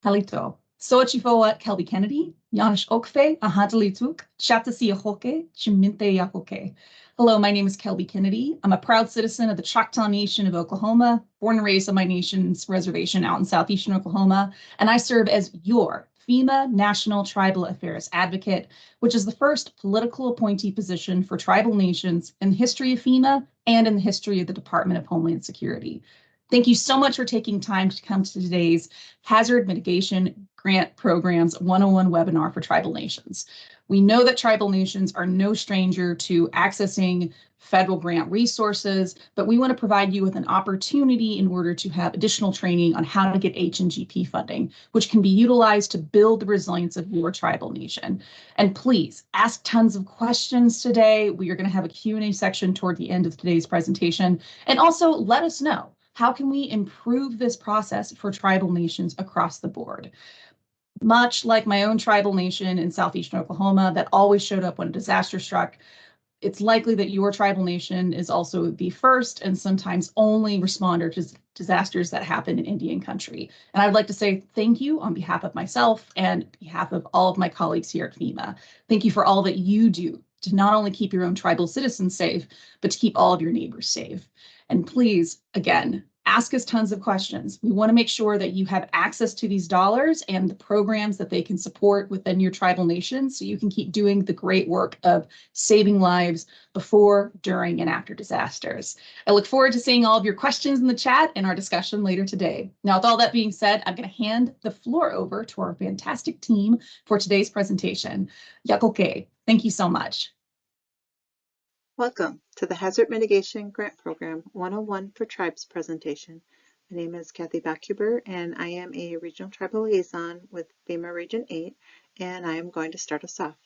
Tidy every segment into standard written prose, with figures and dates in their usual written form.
Halito. Sochifoa Kelby Kennedy, Yanish Okfe, Ahadalituk, Chatasi Ahoke, Chiminte Yakoke. Hello, my name is Kelby Kennedy. I'm a proud citizen of the Choctaw Nation of Oklahoma, born and raised on my nation's reservation out in southeastern Oklahoma, and I serve as your FEMA National Tribal Affairs Advocate, which is the first political appointee position for tribal nations in the history of FEMA and in the history of the Department of Homeland Security. Thank you so much for taking time to come to today's Hazard Mitigation Grant Programs 101 webinar for tribal nations. We know that tribal nations are no stranger to accessing federal grant resources, but we want to provide you with an opportunity in order to have additional training on how to get HMGP funding, which can be utilized to build the resilience of your tribal nation. And please ask tons of questions today. We are going to have a Q&A section toward the end of today's presentation. And also let us know, how can we improve this process for tribal nations across the board? Much like my own tribal nation in southeastern Oklahoma that always showed up when a disaster struck, it's likely that your tribal nation is also the first and sometimes only responder to disasters that happen in Indian country. And I'd like to say thank you on behalf of myself and behalf of all of my colleagues here at FEMA. Thank you for all that you do to not only keep your own tribal citizens safe, but to keep all of your neighbors safe. And please, again, ask us tons of questions. We want to make sure that you have access to these dollars and the programs that they can support within your tribal nation so you can keep doing the great work of saving lives before, during, and after disasters. I look forward to seeing all of your questions in the chat and our discussion later today. Now, with all that being said, I'm going to hand the floor over to our fantastic team for today's presentation. Yakoke, thank you so much. Welcome to the Hazard Mitigation Grant Program 101 for Tribes presentation. My name is Kathy Bakuber and I am a Regional Tribal Liaison with FEMA Region 8, and I am going to start us off.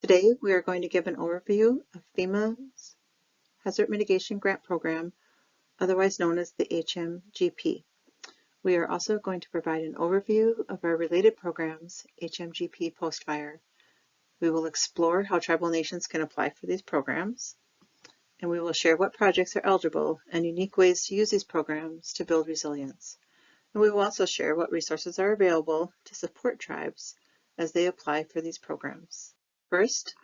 Today we are going to give an overview of FEMA's Hazard Mitigation Grant Program, otherwise known as the HMGP. We are also going to provide an overview of our related programs, HMGP Post-Fire. We will explore how tribal nations can apply for these programs, and we will share what projects are eligible and unique ways to use these programs to build resilience. And we will also share what resources are available to support tribes as they apply for these programs. First,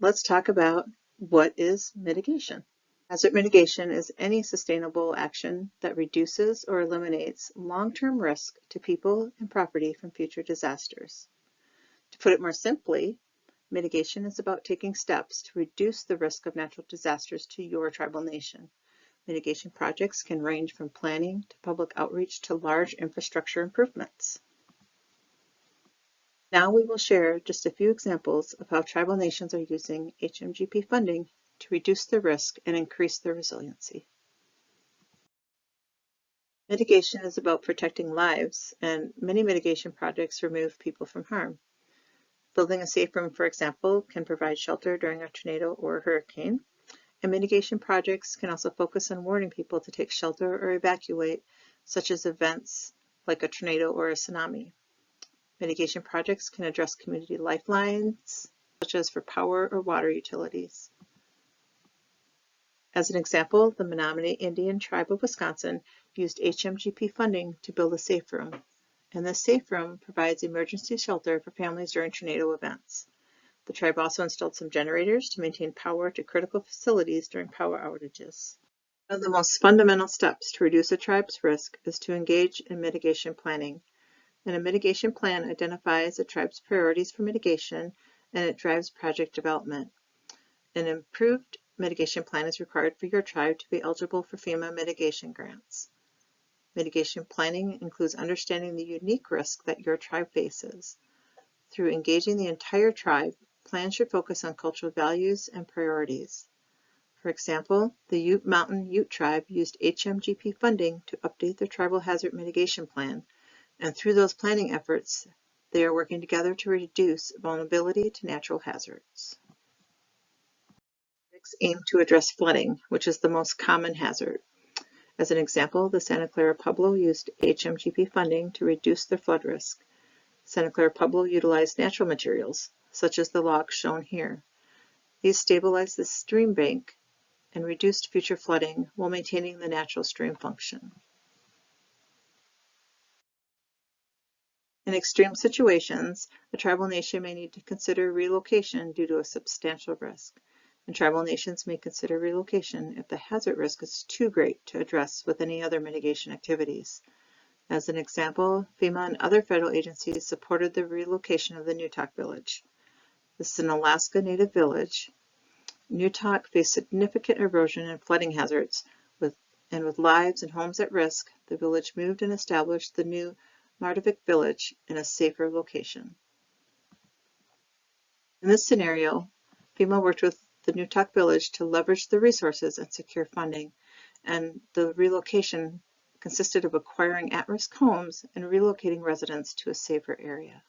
let's talk about what is mitigation. Hazard mitigation is any sustainable action that reduces or eliminates long-term risk to people and property from future disasters. To put it more simply, mitigation is about taking steps to reduce the risk of natural disasters to your tribal nation. Mitigation projects can range from planning to public outreach to large infrastructure improvements. Now we will share just a few examples of how tribal nations are using HMGP funding to reduce their risk and increase their resiliency. Mitigation is about protecting lives, and many mitigation projects remove people from harm. Building a safe room, for example, can provide shelter during a tornado or a hurricane, and mitigation projects can also focus on warning people to take shelter or evacuate, such as events like a tornado or a tsunami. Mitigation projects can address community lifelines, such as for power or water utilities. As an example, the Menominee Indian Tribe of Wisconsin used HMGP funding to build a safe room. And this safe room provides emergency shelter for families during tornado events. The tribe also installed some generators to maintain power to critical facilities during power outages. One of the most fundamental steps to reduce a tribe's risk is to engage in mitigation planning. And a mitigation plan identifies a tribe's priorities for mitigation, and it drives project development. An improved mitigation plan is required for your tribe to be eligible for FEMA mitigation grants. Mitigation planning includes understanding the unique risk that your tribe faces. Through engaging the entire tribe, plans should focus on cultural values and priorities. For example, the Ute Mountain Ute Tribe used HMGP funding to update their tribal hazard mitigation plan, and through those planning efforts, they are working together to reduce vulnerability to natural hazards. BRICs aim to address flooding, which is the most common hazard. As an example, the Santa Clara Pueblo used HMGP funding to reduce their flood risk. Santa Clara Pueblo utilized natural materials, such as the logs shown here. These stabilized the stream bank and reduced future flooding while maintaining the natural stream function. In extreme situations, a tribal nation may need to consider relocation due to a substantial risk, and tribal nations may consider relocation if the hazard risk is too great to address with any other mitigation activities. As an example, FEMA and other federal agencies supported the relocation of the Newtok village. This is an Alaska Native village. Newtok faced significant erosion and flooding hazards, with lives and homes at risk. The village moved and established the new Martivik village in a safer location. In this scenario, FEMA worked with the Newtok village to leverage the resources and secure funding, and the relocation consisted of acquiring at-risk homes and relocating residents to a safer area.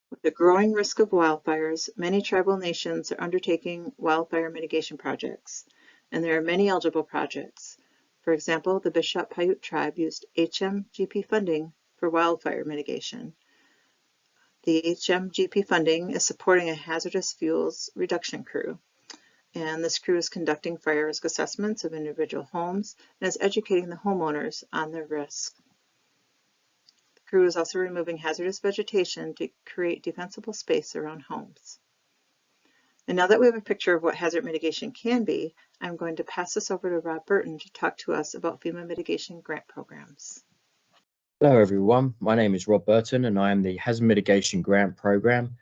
With the growing risk of wildfires, many tribal nations are undertaking wildfire mitigation projects, and there are many eligible projects. For example, the Bishop Paiute tribe used HMGP funding for wildfire mitigation. The HMGP funding is supporting a hazardous fuels reduction crew, and this crew is conducting fire risk assessments of individual homes and is educating the homeowners on their risk. The crew is also removing hazardous vegetation to create defensible space around homes. And now that we have a picture of what hazard mitigation can be, I'm going to pass this over to Rob Burton to talk to us about FEMA mitigation grant programs. Hello everyone, my name is Rob Burton and I am the Hazard Mitigation Grant Program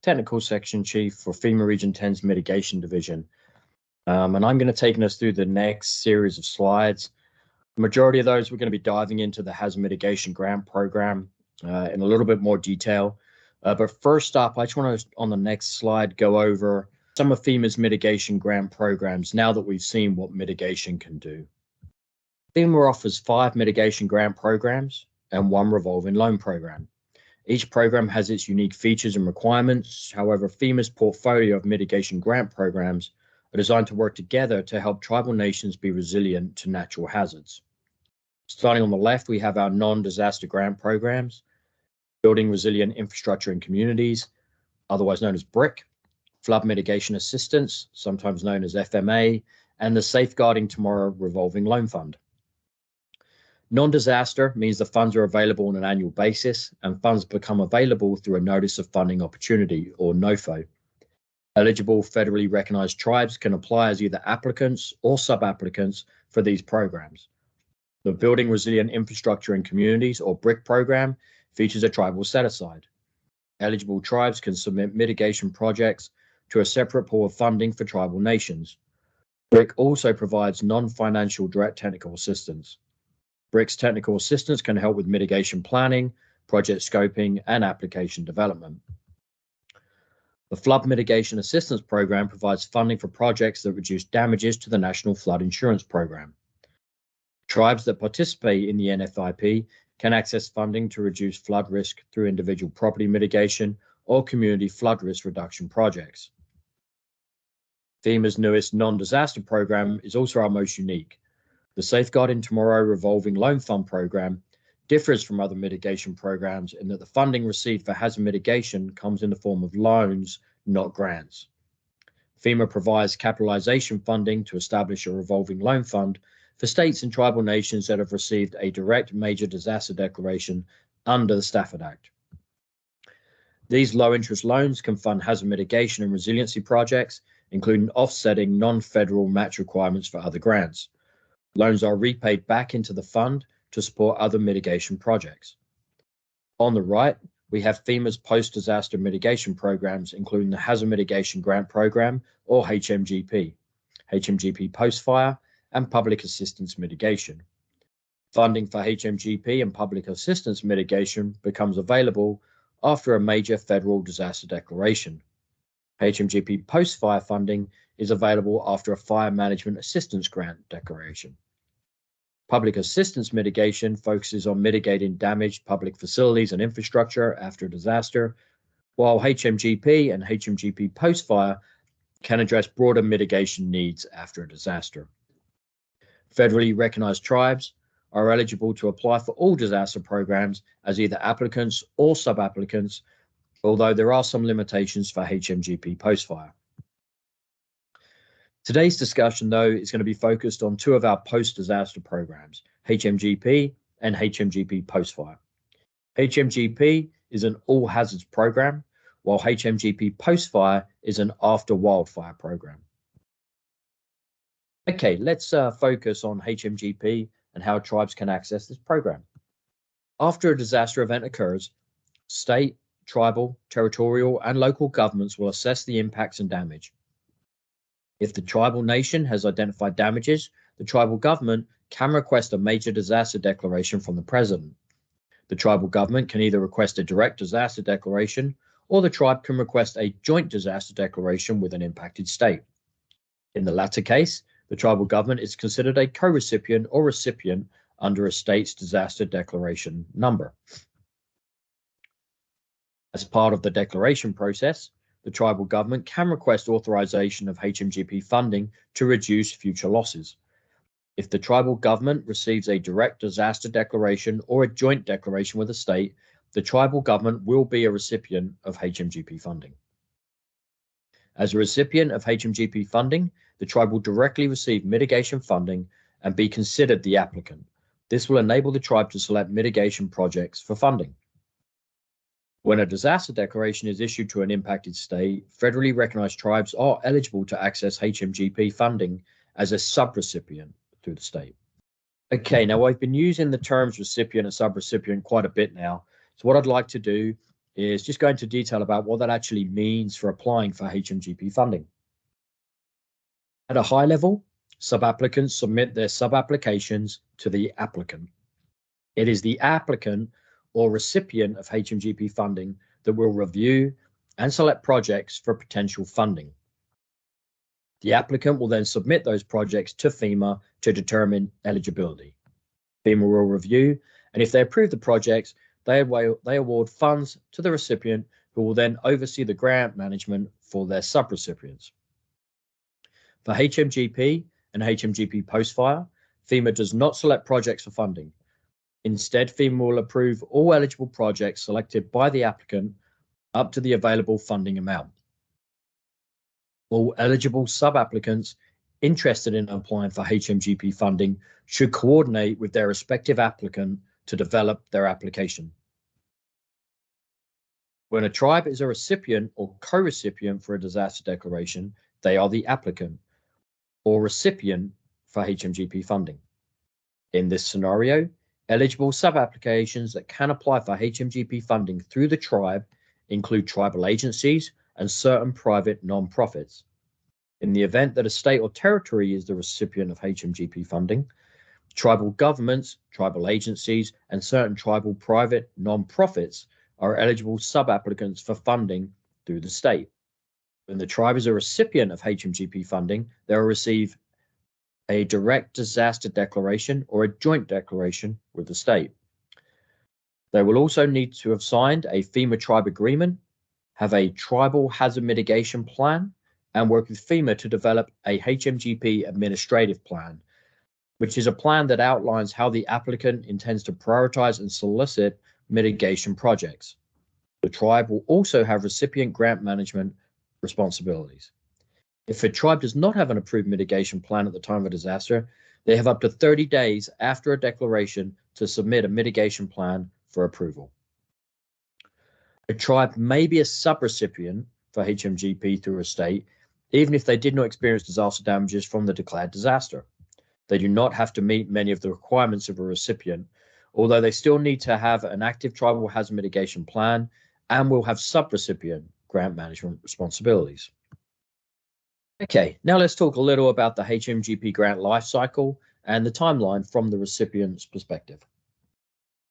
Technical Section Chief for FEMA Region 10's Mitigation Division. And I'm going to take us through the next series of slides. The majority of those we're going to be diving into the Hazard Mitigation Grant Program in a little bit more detail. But first up, I just want to, on the next slide, go over some of FEMA's mitigation grant programs now that we've seen what mitigation can do. FEMA offers 5 mitigation grant programs and 1 revolving loan program. Each program has its unique features and requirements. However, FEMA's portfolio of mitigation grant programs are designed to work together to help tribal nations be resilient to natural hazards. Starting on the left, we have our non-disaster grant programs, Building Resilient Infrastructure in Communities, otherwise known as BRIC, Flood Mitigation Assistance, sometimes known as FMA, and the Safeguarding Tomorrow Revolving Loan Fund. Non-disaster means the funds are available on an annual basis, and funds become available through a Notice of Funding Opportunity, or NOFO. Eligible federally recognized tribes can apply as either applicants or subapplicants for these programs. The Building Resilient Infrastructure in Communities, or BRIC program, features a tribal set-aside. Eligible tribes can submit mitigation projects to a separate pool of funding for tribal nations. BRIC also provides non-financial direct technical assistance. BRIC's technical assistance can help with mitigation planning, project scoping, and application development. The Flood Mitigation Assistance Program provides funding for projects that reduce damages to the National Flood Insurance Program. Tribes that participate in the NFIP can access funding to reduce flood risk through individual property mitigation or community flood risk reduction projects. FEMA's newest non-disaster program is also our most unique. The Safeguarding Tomorrow Revolving Loan Fund program differs from other mitigation programs in that the funding received for hazard mitigation comes in the form of loans, not grants. FEMA provides capitalization funding to establish a revolving loan fund for states and tribal nations that have received a direct major disaster declaration under the Stafford Act. These low-interest loans can fund hazard mitigation and resiliency projects, including offsetting non-federal match requirements for other grants. Loans are repaid back into the fund to support other mitigation projects. On the right, we have FEMA's post-disaster mitigation programs, including the Hazard Mitigation Grant Program, or HMGP, HMGP Post-Fire, and Public Assistance Mitigation. Funding for HMGP and Public Assistance Mitigation becomes available after a major federal disaster declaration. HMGP Post-Fire funding is available after a Fire Management Assistance Grant declaration. Public assistance mitigation focuses on mitigating damaged public facilities and infrastructure after a disaster, while HMGP and HMGP Post-Fire can address broader mitigation needs after a disaster. Federally recognized tribes are eligible to apply for all disaster programs as either applicants or subapplicants, although there are some limitations for HMGP Post-Fire. Today's discussion, though, is going to be focused on 2 of our post-disaster programs, HMGP and HMGP post-fire. HMGP is an all hazards program, while HMGP post-fire is an after wildfire program. Okay, let's focus on HMGP and how tribes can access this program. After a disaster event occurs, state, tribal, territorial, and local governments will assess the impacts and damage. If the tribal nation has identified damages, the tribal government can request a major disaster declaration from the president. The tribal government can either request a direct disaster declaration, or the tribe can request a joint disaster declaration with an impacted state. In the latter case, the tribal government is considered a co-recipient or recipient under a state's disaster declaration number. As part of the declaration process, the tribal government can request authorization of HMGP funding to reduce future losses. If the tribal government receives a direct disaster declaration or a joint declaration with the state, the tribal government will be a recipient of HMGP funding. As a recipient of HMGP funding, the tribe will directly receive mitigation funding and be considered the applicant. This will enable the tribe to select mitigation projects for funding. When a disaster declaration is issued to an impacted state, federally recognized tribes are eligible to access HMGP funding as a subrecipient through the state. Okay, now I've been using the terms recipient and subrecipient quite a bit now. So what I'd like to do is just go into detail about what that actually means for applying for HMGP funding. At a high level, subapplicants submit their sub-applications to the applicant. It is the applicant or recipient of HMGP funding that will review and select projects for potential funding. The applicant will then submit those projects to FEMA to determine eligibility. FEMA will review, and if they approve the projects, they award funds to the recipient, who will then oversee the grant management for their subrecipients. For HMGP and HMGP post-fire, FEMA does not select projects for funding. Instead, FEMA will approve all eligible projects selected by the applicant up to the available funding amount. All eligible sub-applicants interested in applying for HMGP funding should coordinate with their respective applicant to develop their application. When a tribe is a recipient or co-recipient for a disaster declaration, they are the applicant or recipient for HMGP funding. In this scenario, eligible sub-applications that can apply for HMGP funding through the tribe include tribal agencies and certain private non-profits. In the event that a state or territory is the recipient of HMGP funding, tribal governments, tribal agencies, and certain tribal private non-profits are eligible sub-applicants for funding through the state. When the tribe is a recipient of HMGP funding, they will receive a direct disaster declaration or a joint declaration with the state. They will also need to have signed a FEMA tribe agreement, have a tribal hazard mitigation plan, and work with FEMA to develop a HMGP administrative plan, which is a plan that outlines how the applicant intends to prioritize and solicit mitigation projects. The tribe will also have recipient grant management responsibilities. If a tribe does not have an approved mitigation plan at the time of a disaster, they have up to 30 days after a declaration to submit a mitigation plan for approval. A tribe may be a subrecipient for HMGP through a state, even if they did not experience disaster damages from the declared disaster. They do not have to meet many of the requirements of a recipient, although they still need to have an active tribal hazard mitigation plan and will have subrecipient grant management responsibilities. Okay, now let's talk a little about the HMGP grant lifecycle and the timeline from the recipient's perspective.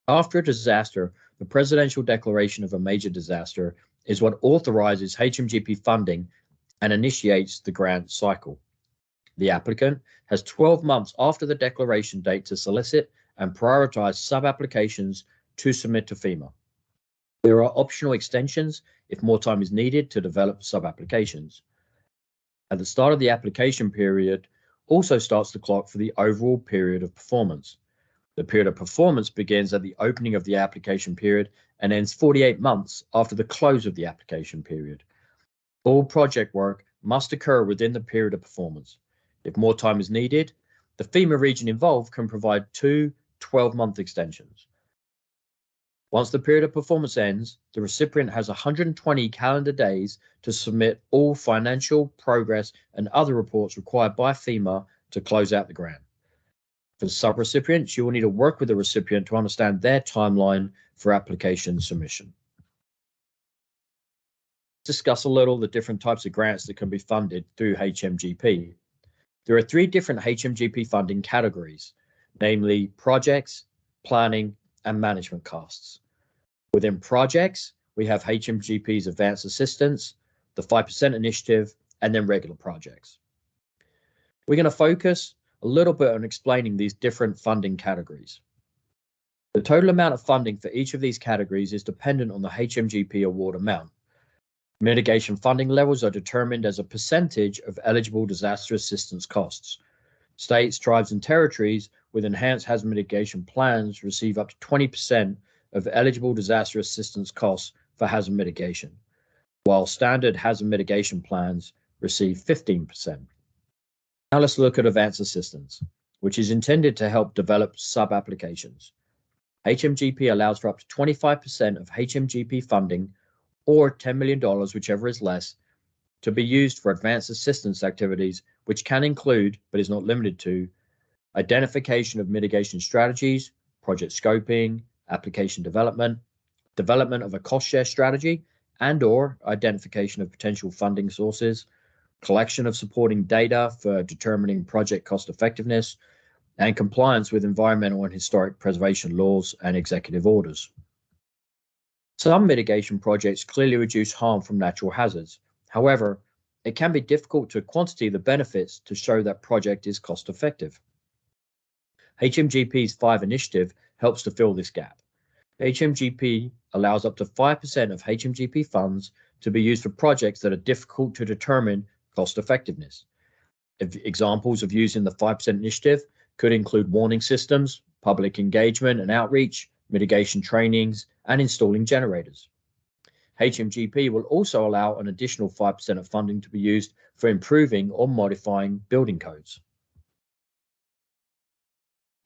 After a disaster, the Presidential Declaration of a Major Disaster is what authorizes HMGP funding and initiates the grant cycle. The applicant has 12 months after the declaration date to solicit and prioritize sub-applications to submit to FEMA. There are optional extensions if more time is needed to develop sub-applications. At the start of the application period also starts the clock for the overall period of performance. The period of performance begins at the opening of the application period and ends 48 months after the close of the application period. All project work must occur within the period of performance. If more time is needed, the FEMA region involved can provide 2 12-month extensions. Once the period of performance ends, the recipient has 120 calendar days to submit all financial, progress, and other reports required by FEMA to close out the grant. For subrecipients, you will need to work with the recipient to understand their timeline for application submission. Discuss a little the different types of grants that can be funded through HMGP. There are 3 different HMGP funding categories, namely projects, planning, and management costs. Within projects, we have HMGP's Advanced Assistance, the 5% Initiative, and then regular projects. We're going to focus a little bit on explaining these different funding categories. The total amount of funding for each of these categories is dependent on the HMGP award amount. Mitigation funding levels are determined as a percentage of eligible disaster assistance costs. States, tribes, and territories with enhanced hazard mitigation plans receive up to 20% of eligible disaster assistance costs for hazard mitigation, while standard hazard mitigation plans receive 15%. Now let's look at advanced assistance, which is intended to help develop sub-applications. HMGP allows for up to 25% of HMGP funding, or $10 million, whichever is less, to be used for advanced assistance activities, which can include, but is not limited to, identification of mitigation strategies, project scoping, application development, development of a cost share strategy, and/or identification of potential funding sources, collection of supporting data for determining project cost effectiveness, and compliance with environmental and historic preservation laws and executive orders. Some mitigation projects clearly reduce harm from natural hazards. However, it can be difficult to quantify the benefits to show that project is cost effective. HMGP's 5 initiative helps to fill this gap. HMGP allows up to 5% of HMGP funds to be used for projects that are difficult to determine cost effectiveness. Examples of using the 5% initiative could include warning systems, public engagement and outreach, mitigation trainings, and installing generators. HMGP will also allow an additional 5% of funding to be used for improving or modifying building codes.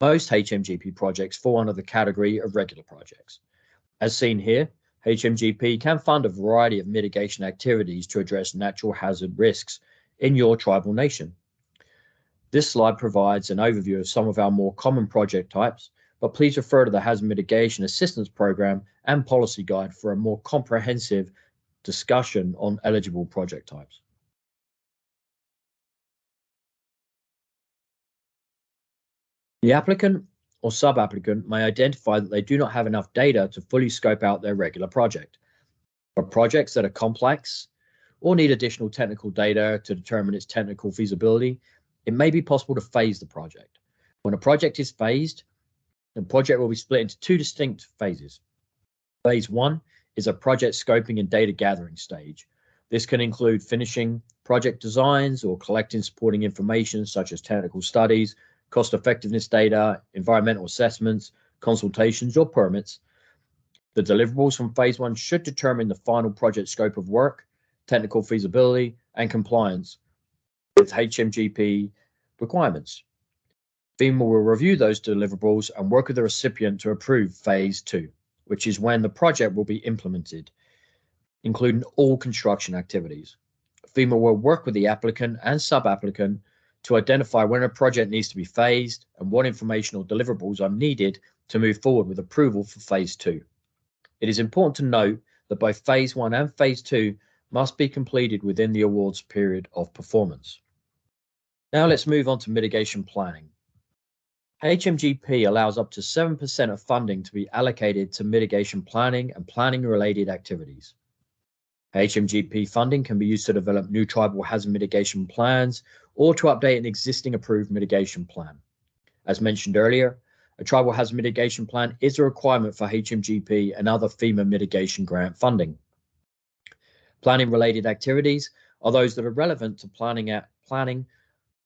Most HMGP projects fall under the category of regular projects. As seen here, HMGP can fund a variety of mitigation activities to address natural hazard risks in your tribal nation. This slide provides an overview of some of our more common project types, but please refer to the Hazard Mitigation Assistance Program and Policy Guide for a more comprehensive discussion on eligible project types. The applicant or sub-applicant may identify that they do not have enough data to fully scope out their regular project. For projects that are complex or need additional technical data to determine its technical feasibility, it may be possible to phase the project. When a project is phased, the project will be split into 2 distinct phases. Phase 1 is a project scoping and data gathering stage. This can include finishing project designs or collecting supporting information such as technical studies, cost effectiveness data, environmental assessments, consultations, or permits. The deliverables from phase 1 should determine the final project scope of work, technical feasibility, and compliance with HMGP requirements. FEMA will review those deliverables and work with the recipient to approve phase 2, which is when the project will be implemented, including all construction activities. FEMA will work with the applicant and sub-applicant to identify when a project needs to be phased and what information or deliverables are needed to move forward with approval for phase 2. It is important to note that both phase 1 and phase 2 must be completed within the awards period of performance. Now let's move on to mitigation planning. HMGP allows up to 7% of funding to be allocated to mitigation planning and planning-related activities. HMGP funding can be used to develop new tribal hazard mitigation plans or to update an existing approved mitigation plan. As mentioned earlier, a tribal hazard mitigation plan is a requirement for HMGP and other FEMA mitigation grant funding. Planning-related activities are those that are relevant to planning,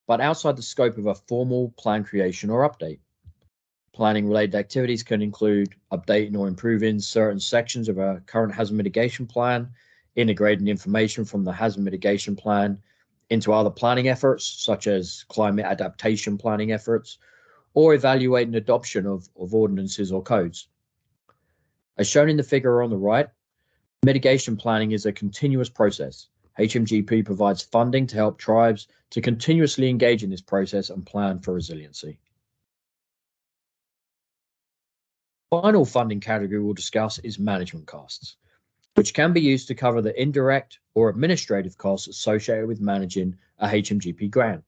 but outside the scope of a formal plan creation or update. Planning-related activities can include updating or improving certain sections of a current hazard mitigation plan, integrating information from the hazard mitigation plan into other planning efforts, such as climate adaptation planning efforts, or evaluating adoption of ordinances or codes. As shown in the figure on the right, mitigation planning is a continuous process. HMGP provides funding to help tribes to continuously engage in this process and plan for resiliency. Final funding category we'll discuss is management costs, which can be used to cover the indirect or administrative costs associated with managing a HMGP grant.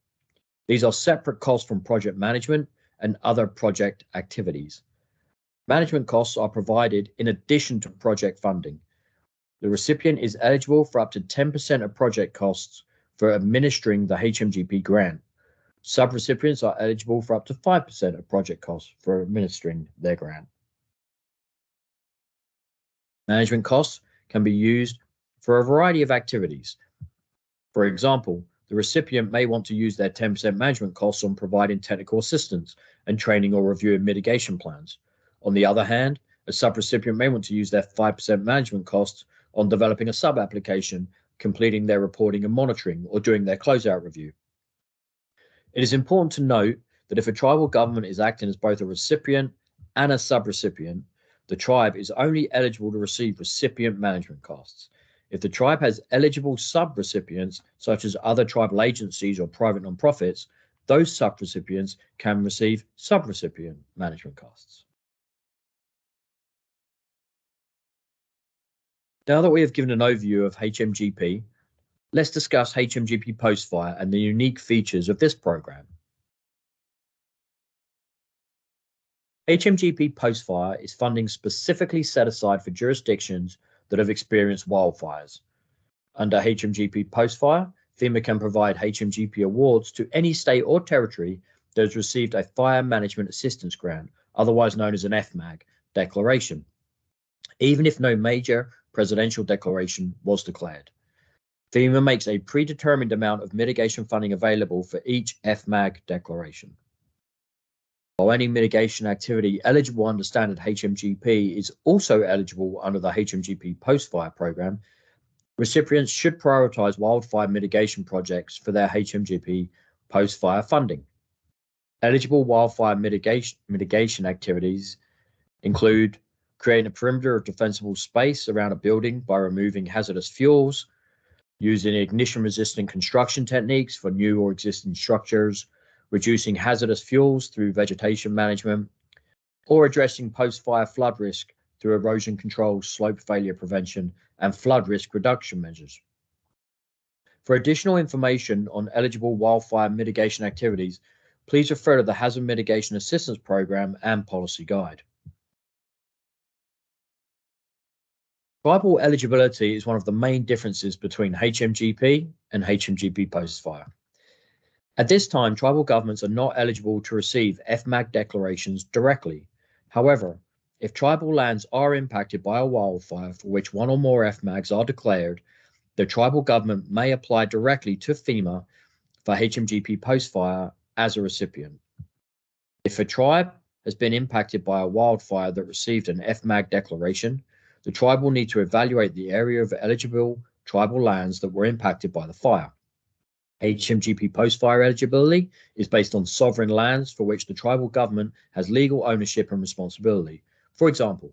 These are separate costs from project management and other project activities. Management costs are provided in addition to project funding. The recipient is eligible for up to 10% of project costs for administering the HMGP grant. Subrecipients are eligible for up to 5% of project costs for administering their grant. Management costs can be used for a variety of activities. For example, the recipient may want to use their 10% management costs on providing technical assistance and training or reviewing mitigation plans. On the other hand, a subrecipient may want to use their 5% management costs on developing a sub-application, completing their reporting and monitoring, or doing their closeout review. It is important to note that if a tribal government is acting as both a recipient and a subrecipient, the tribe is only eligible to receive recipient management costs. If the tribe has eligible subrecipients, such as other tribal agencies or private nonprofits, those subrecipients can receive subrecipient management costs. Now that we have given an overview of HMGP, let's discuss HMGP post-fire and the unique features of this program. HMGP post-fire is funding specifically set aside for jurisdictions that have experienced wildfires. Under HMGP post-fire, FEMA can provide HMGP awards to any state or territory that has received a Fire Management Assistance Grant, otherwise known as an FMAG, declaration, even if no major presidential declaration was declared. FEMA makes a predetermined amount of mitigation funding available for each FMAG declaration. While any mitigation activity eligible under standard HMGP is also eligible under the HMGP post-fire program, recipients should prioritize wildfire mitigation projects for their HMGP post-fire funding. Eligible wildfire mitigation activities include creating a perimeter of defensible space around a building by removing hazardous fuels, using ignition-resistant construction techniques for new or existing structures, reducing hazardous fuels through vegetation management, or addressing post-fire flood risk through erosion control, slope failure prevention, and flood risk reduction measures. For additional information on eligible wildfire mitigation activities, please refer to the Hazard Mitigation Assistance Program and Policy Guide. Tribal eligibility is one of the main differences between HMGP and HMGP post-fire. At this time, tribal governments are not eligible to receive FMAG declarations directly. However, if tribal lands are impacted by a wildfire for which one or more FMAGs are declared, the tribal government may apply directly to FEMA for HMGP post-fire as a recipient. If a tribe has been impacted by a wildfire that received an FMAG declaration, the tribe will need to evaluate the area of eligible tribal lands that were impacted by the fire. HMGP post-fire eligibility is based on sovereign lands for which the tribal government has legal ownership and responsibility. For example,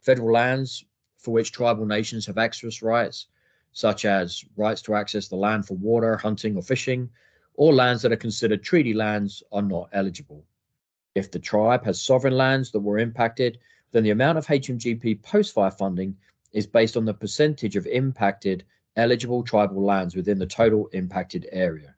federal lands for which tribal nations have access rights, such as rights to access the land for water, hunting, or fishing, or lands that are considered treaty lands are not eligible. If the tribe has sovereign lands that were impacted, then the amount of HMGP post-fire funding is based on the percentage of impacted eligible tribal lands within the total impacted area.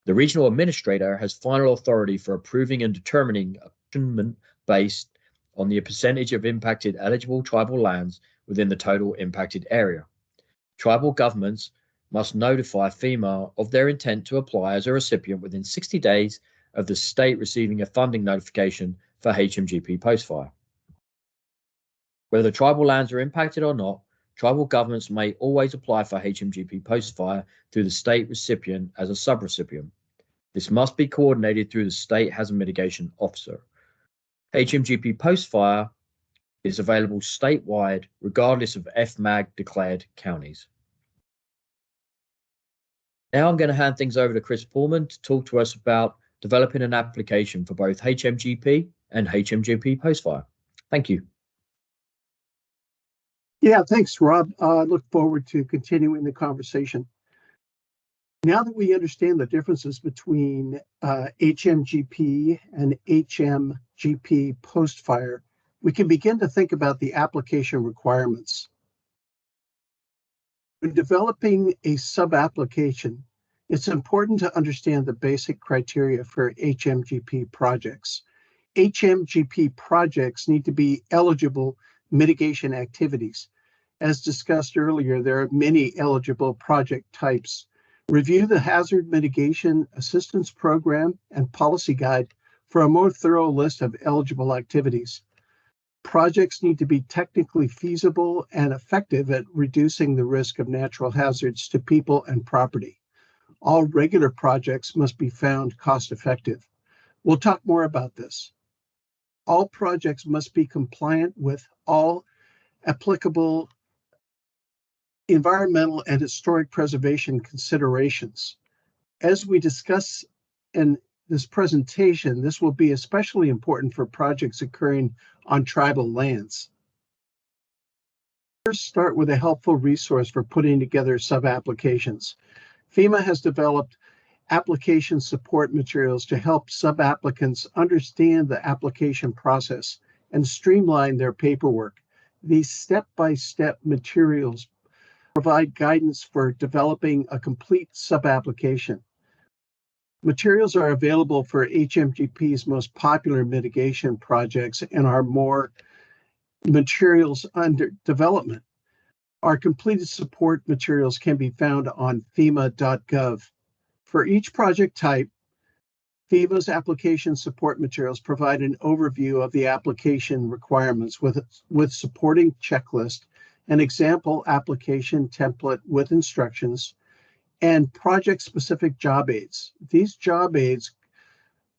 The regional administrator has final authority for approving and determining apportionment based on the percentage of impacted eligible tribal lands within the total impacted area. Tribal governments must notify FEMA of their intent to apply as a recipient within 60 days of the state receiving a funding notification for HMGP post-fire. Whether tribal lands are impacted or not, tribal governments may always apply for HMGP post-fire through the state recipient as a subrecipient. This must be coordinated through the state hazard mitigation officer. HMGP post-fire is available statewide regardless of FMAG declared counties. Now I'm going to hand things over to Chris Pullman to talk to us about developing an application for both HMGP and HMGP post-fire. Thank you. Yeah, thanks, Rob. I look forward to continuing the conversation. Now that we understand the differences between HMGP and HMGP post-fire, we can begin to think about the application requirements. When developing a sub-application, it's important to understand the basic criteria for HMGP projects. HMGP projects need to be eligible mitigation activities. As discussed earlier, there are many eligible project types. Review the Hazard Mitigation Assistance Program and Policy Guide for a more thorough list of eligible activities. Projects need to be technically feasible and effective at reducing the risk of natural hazards to people and property. All regular projects must be found cost-effective. We'll talk more about this. All projects must be compliant with all applicable environmental and historic preservation considerations. As we discuss in this presentation, this will be especially important for projects occurring on tribal lands. First, start with a helpful resource for putting together sub-applications. FEMA has developed application support materials to help sub-applicants understand the application process and streamline their paperwork. These step-by-step materials provide guidance for developing a complete sub-application. Materials are available for HMGP's most popular mitigation projects and are more materials under development. Our completed support materials can be found on FEMA.gov. For each project type, FEMA's application support materials provide an overview of the application requirements with supporting checklist, an example application template with instructions, and project-specific job aids. These job aids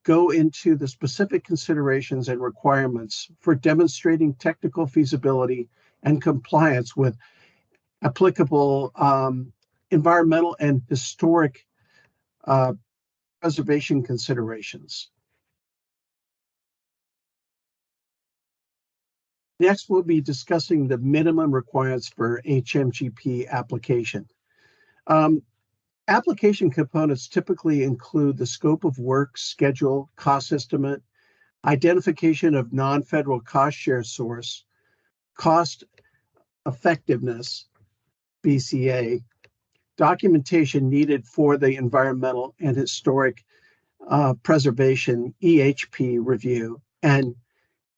go into the specific considerations and requirements for demonstrating technical feasibility and compliance with applicable environmental and historic preservation considerations. Next, we'll be discussing the minimum requirements for HMGP application. Application components typically include the scope of work, schedule, cost estimate, identification of non-federal cost share source, cost effectiveness, BCA, documentation needed for the environmental and historic preservation, EHP review, and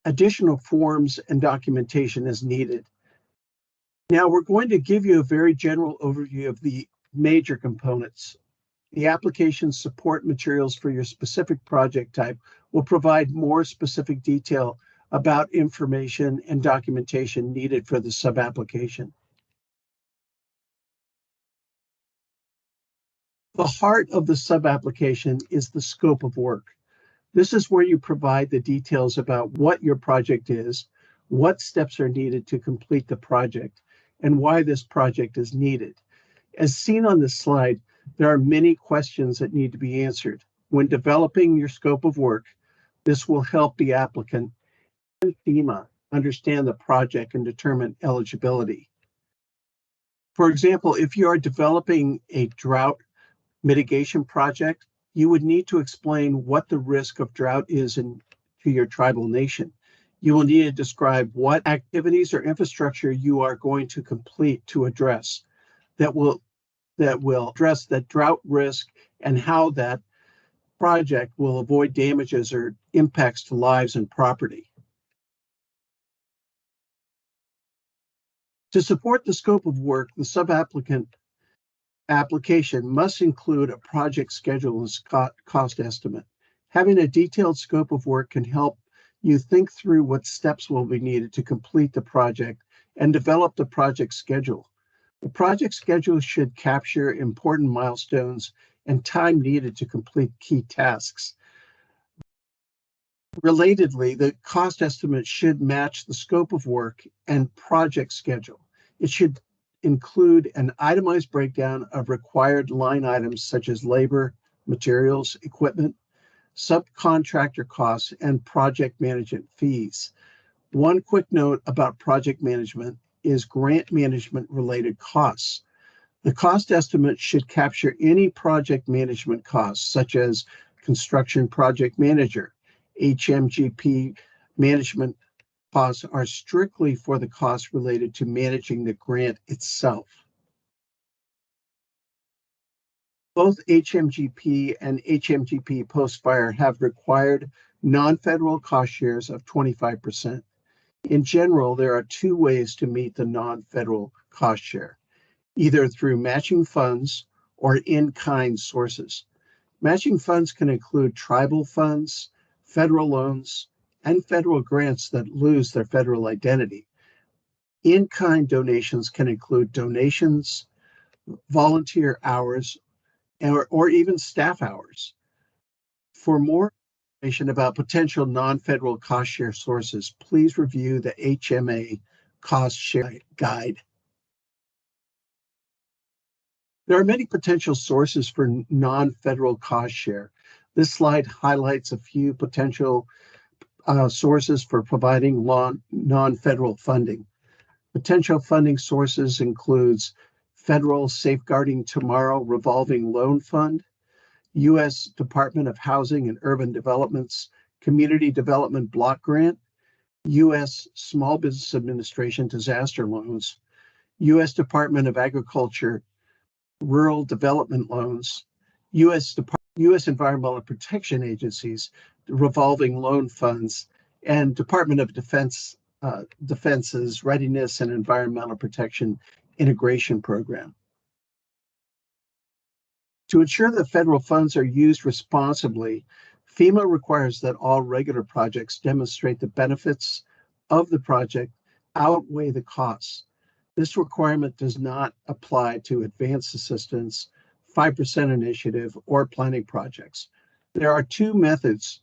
additional forms and documentation as needed. Now we're going to give you a very general overview of the major components. The application support materials for your specific project type will provide more specific detail about information and documentation needed for the sub-application. The heart of the sub-application is the scope of work. This is where you provide the details about what your project is, what steps are needed to complete the project, and why this project is needed. As seen on this slide, there are many questions that need to be answered. When developing your scope of work, this will help the applicant and FEMA understand the project and determine eligibility. For example, if you are developing a drought mitigation project, you would need to explain what the risk of drought is to your tribal nation. You will need to describe what activities or infrastructure you are going to complete to address that will address the drought risk and how that project will avoid damages or impacts to lives and property. To support the scope of work, the sub-applicant application must include a project schedule and cost estimate. Having a detailed scope of work can help you think through what steps will be needed to complete the project and develop the project schedule. The project schedule should capture important milestones and time needed to complete key tasks. Relatedly, the cost estimate should match the scope of work and project schedule. It should include an itemized breakdown of required line items such as labor, materials, equipment. subcontractor costs, and project management fees. One quick note about project management is grant management related costs. The cost estimate should capture any project management costs, such as construction project manager. HMGP management costs are strictly for the costs related to managing the grant itself. Both HMGP and HMGP post-fire have required non-federal cost shares of 25%. In general, there are two ways to meet the non-federal cost share, either through matching funds or in-kind sources. Matching funds can include tribal funds, federal loans, and federal grants that lose their federal identity. In-kind donations can include donations, volunteer hours, or even staff hours. For more information about potential non-federal cost share sources, please review the HMA cost share guide. There are many potential sources for non-federal cost share. This slide highlights a few potential sources for providing non-federal funding. Potential funding sources includes Federal Safeguarding Tomorrow Revolving Loan Fund, U.S. Department of Housing and Urban Development's Community Development Block Grant, U.S. Small Business Administration Disaster Loans, U.S. Department of Agriculture Rural Development Loans, U.S. Environmental Protection Agencies Revolving Loan Funds, and Department of Defense's Readiness and Environmental Protection Integration Program. To ensure that federal funds are used responsibly, FEMA requires that all regular projects demonstrate the benefits of the project outweigh the costs. This requirement does not apply to advanced assistance, 5% initiative, or planning projects. There are two methods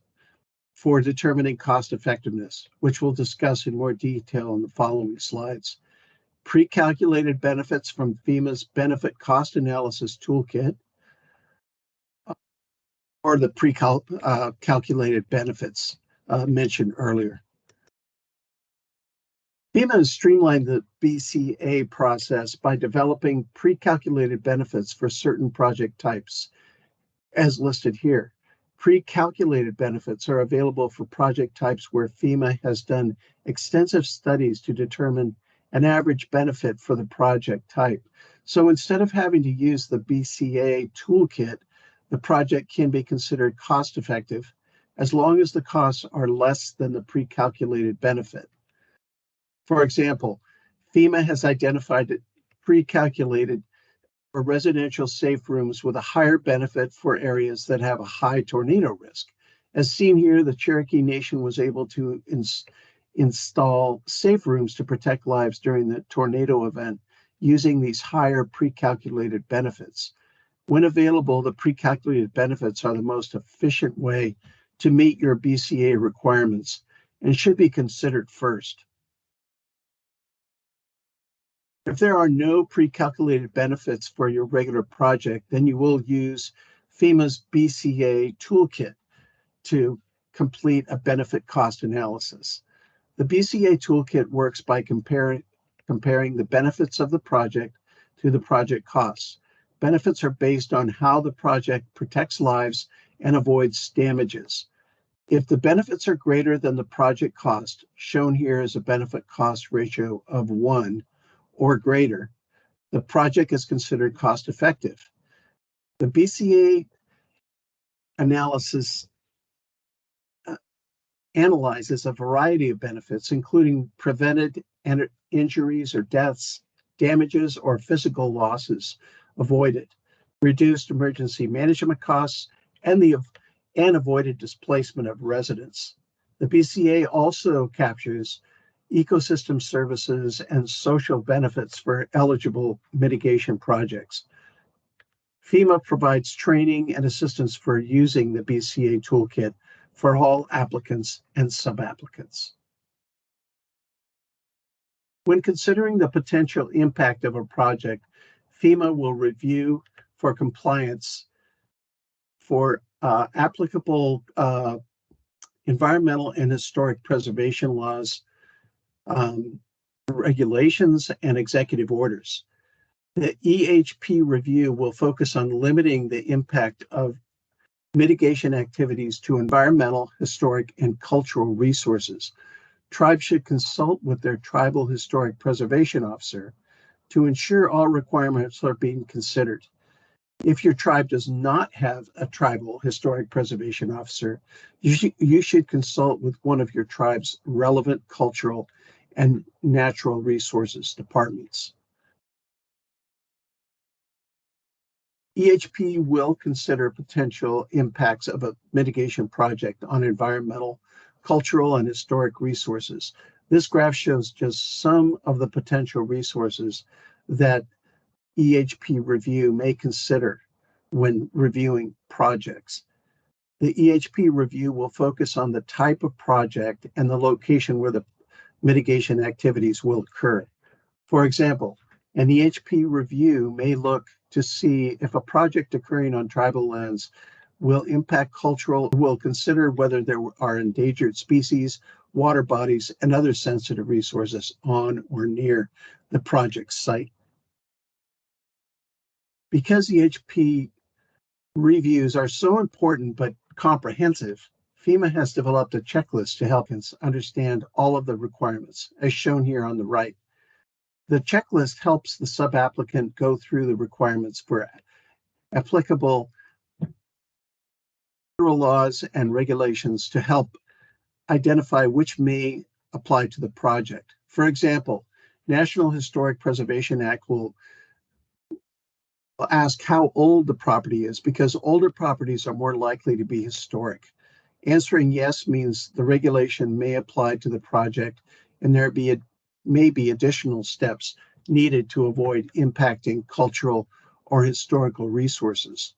for determining cost effectiveness, which we'll discuss in more detail in the following slides. Pre-calculated benefits from FEMA's Benefit Cost Analysis Toolkit, or the pre-calculated benefits mentioned earlier. FEMA has streamlined the BCA process by developing pre-calculated benefits for certain project types, as listed here. Pre-calculated benefits are available for project types where FEMA has done extensive studies to determine an average benefit for the project type. So instead of having to use the BCA toolkit, the project can be considered cost-effective as long as the costs are less than the pre-calculated benefit. For example, FEMA has identified pre-calculated for residential safe rooms with a higher benefit for areas that have a high tornado risk. As seen here, the Cherokee Nation was able to install safe rooms to protect lives during the tornado event using these higher pre-calculated benefits. When available, the pre-calculated benefits are the most efficient way to meet your BCA requirements and should be considered first. If there are no pre-calculated benefits for your regular project, then you will use FEMA's BCA toolkit to complete a benefit cost analysis. The BCA toolkit works by comparing the benefits of the project to the project costs. Benefits are based on how the project protects lives and avoids damages. If the benefits are greater than the project cost, shown here as a benefit cost ratio of 1 or greater, the project is considered cost effective. The BCA analysis analyzes a variety of benefits, including prevented injuries or deaths, damages or physical losses avoided, reduced emergency management costs, and avoided displacement of residents. The BCA also captures ecosystem services and social benefits for eligible mitigation projects. FEMA provides training and assistance for using the BCA toolkit for all applicants and subapplicants. When considering the potential impact of a project, FEMA will review for compliance for applicable environmental and historic preservation laws, regulations, and executive orders. The EHP review will focus on limiting the impact of mitigation activities to environmental, historic, and cultural resources. Tribes should consult with their tribal historic preservation officer to ensure all requirements are being considered. If your tribe does not have a tribal historic preservation officer, you should consult with one of your tribe's relevant cultural and natural resources departments. EHP will consider potential impacts of a mitigation project on environmental, cultural, and historic resources. This graph shows just some of the potential resources that EHP review may consider when reviewing projects. The EHP review will focus on the type of project and the location where the mitigation activities will occur. For example, an EHP review may look to see if a project occurring on tribal lands will impact will consider whether there are endangered species, water bodies, and other sensitive resources on or near the project site. Because EHP reviews are so important but comprehensive, FEMA has developed a checklist to help us understand all of the requirements, as shown here on the right. The checklist helps the subapplicant go through the requirements for applicable federal laws and regulations to help identify which may apply to the project. For example, National Historic Preservation Act will ask how old the property is, because older properties are more likely to be historic. Answering yes means the regulation may apply to the project, and there may be additional steps needed to avoid impacting cultural or historical resources.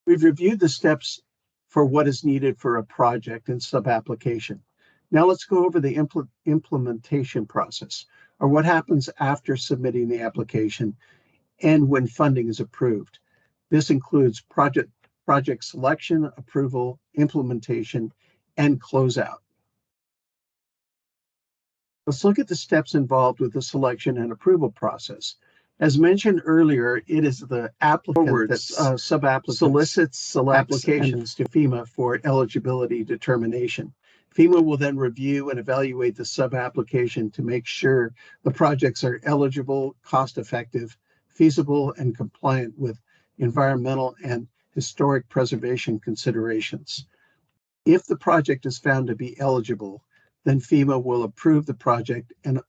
We've reviewed the steps for what is needed for a project and sub-application. Now let's go over the implementation process, or what happens after submitting the application and when funding is approved. This includes project selection, approval, implementation, and closeout. Let's look at the steps involved with the selection and approval process. As mentioned earlier, it is the applicant that subapplicant solicits applications to FEMA for eligibility determination. FEMA will then review and evaluate the sub-application to make sure the projects are eligible, cost-effective, feasible, and compliant with environmental and historic preservation considerations. If the project is found to be eligible, then FEMA will approve the project and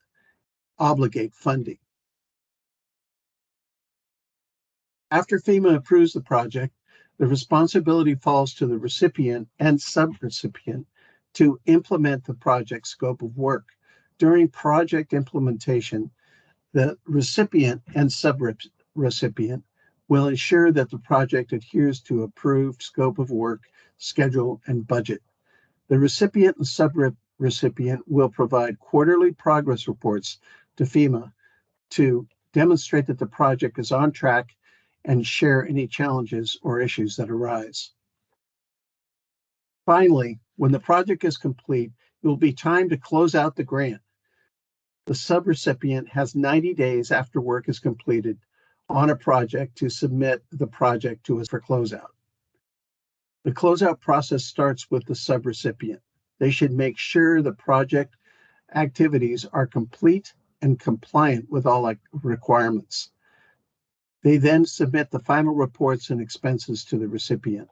obligate funding. After FEMA approves the project, the responsibility falls to the recipient and subrecipient to implement the project scope of work. During project implementation, the recipient and subrecipient will ensure that the project adheres to approved scope of work, schedule, and budget. The recipient and subrecipient will provide quarterly progress reports to FEMA to demonstrate that the project is on track and share any challenges or issues that arise. Finally, when the project is complete, it will be time to close out the grant. The subrecipient has 90 days after work is completed on a project to submit the project to us for closeout. The closeout process starts with the subrecipient. They should make sure the project activities are complete and compliant with all requirements. They then submit the final reports and expenses to the recipient.